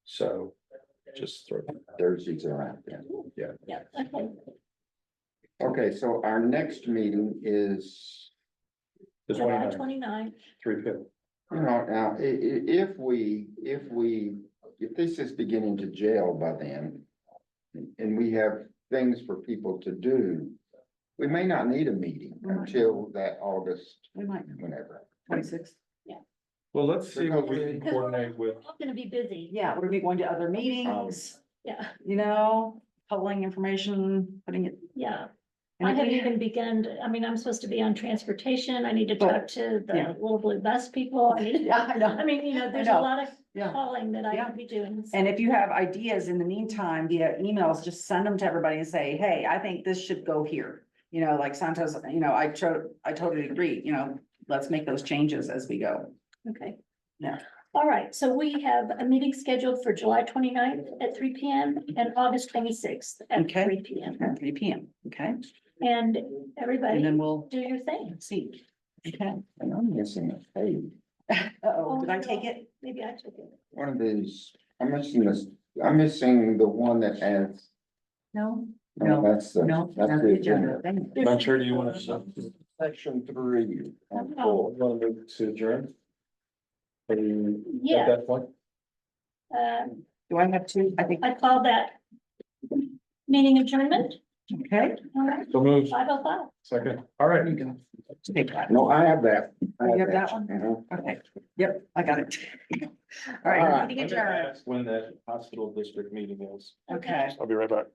So just throw that. Thursdays around then. Yeah, okay. Okay, so our next meeting is, The July 29th, 29th. 3 p.m. you know, now, if this is beginning to jail by then, and we have things for people to do, we may not need a meeting until that August, We might, whenever. 26th. Well, let's see what we can Because coordinate with. We're all gonna be busy, Yeah, we're gonna be going to other meetings, yeah, you know, pulling information, putting it. yeah. and I if haven't we- even begun to, I mean, I'm supposed to be on transportation, I need to But- talk to yeah. the Little Blue Bus people, I need, Yeah, I know. I mean, you know, there's a know. lot of Yeah. calling that I Yeah. can be doing. so- And if you have ideas in the meantime via emails, just send them to everybody and say, hey, I think this should go here. You know, like Santos, you know, I totally agree, you know, let's make those changes as we go. Okay. Yeah. All right, so we have a meeting scheduled for July 29th at 3 p.m. and August 26th at Okay. 3 p.m. At 3 p.m. Okay, And and everybody, then we'll do your thing. see. Okay. And I'm missing a page. Uh-oh, did I take it? Maybe I took it. One of these, I'm missing the one that has, No, no, that's the, no. that's not the the agenda. agenda. Madam Chair, do you want to? Section 3 and Oh. 4. Want to move to adjourn? Are you at Yeah. that point? Do I have to? I think, I call that meeting adjournment. okay. All right, So moved. 5:05. Second. All right. Take that. No, I have that. I You have that one? Uh-huh. Okay, yep, I got it. All All right, right. meeting I'm gonna adjourned. ask when that hospital district meeting is. Okay. I'll be right back.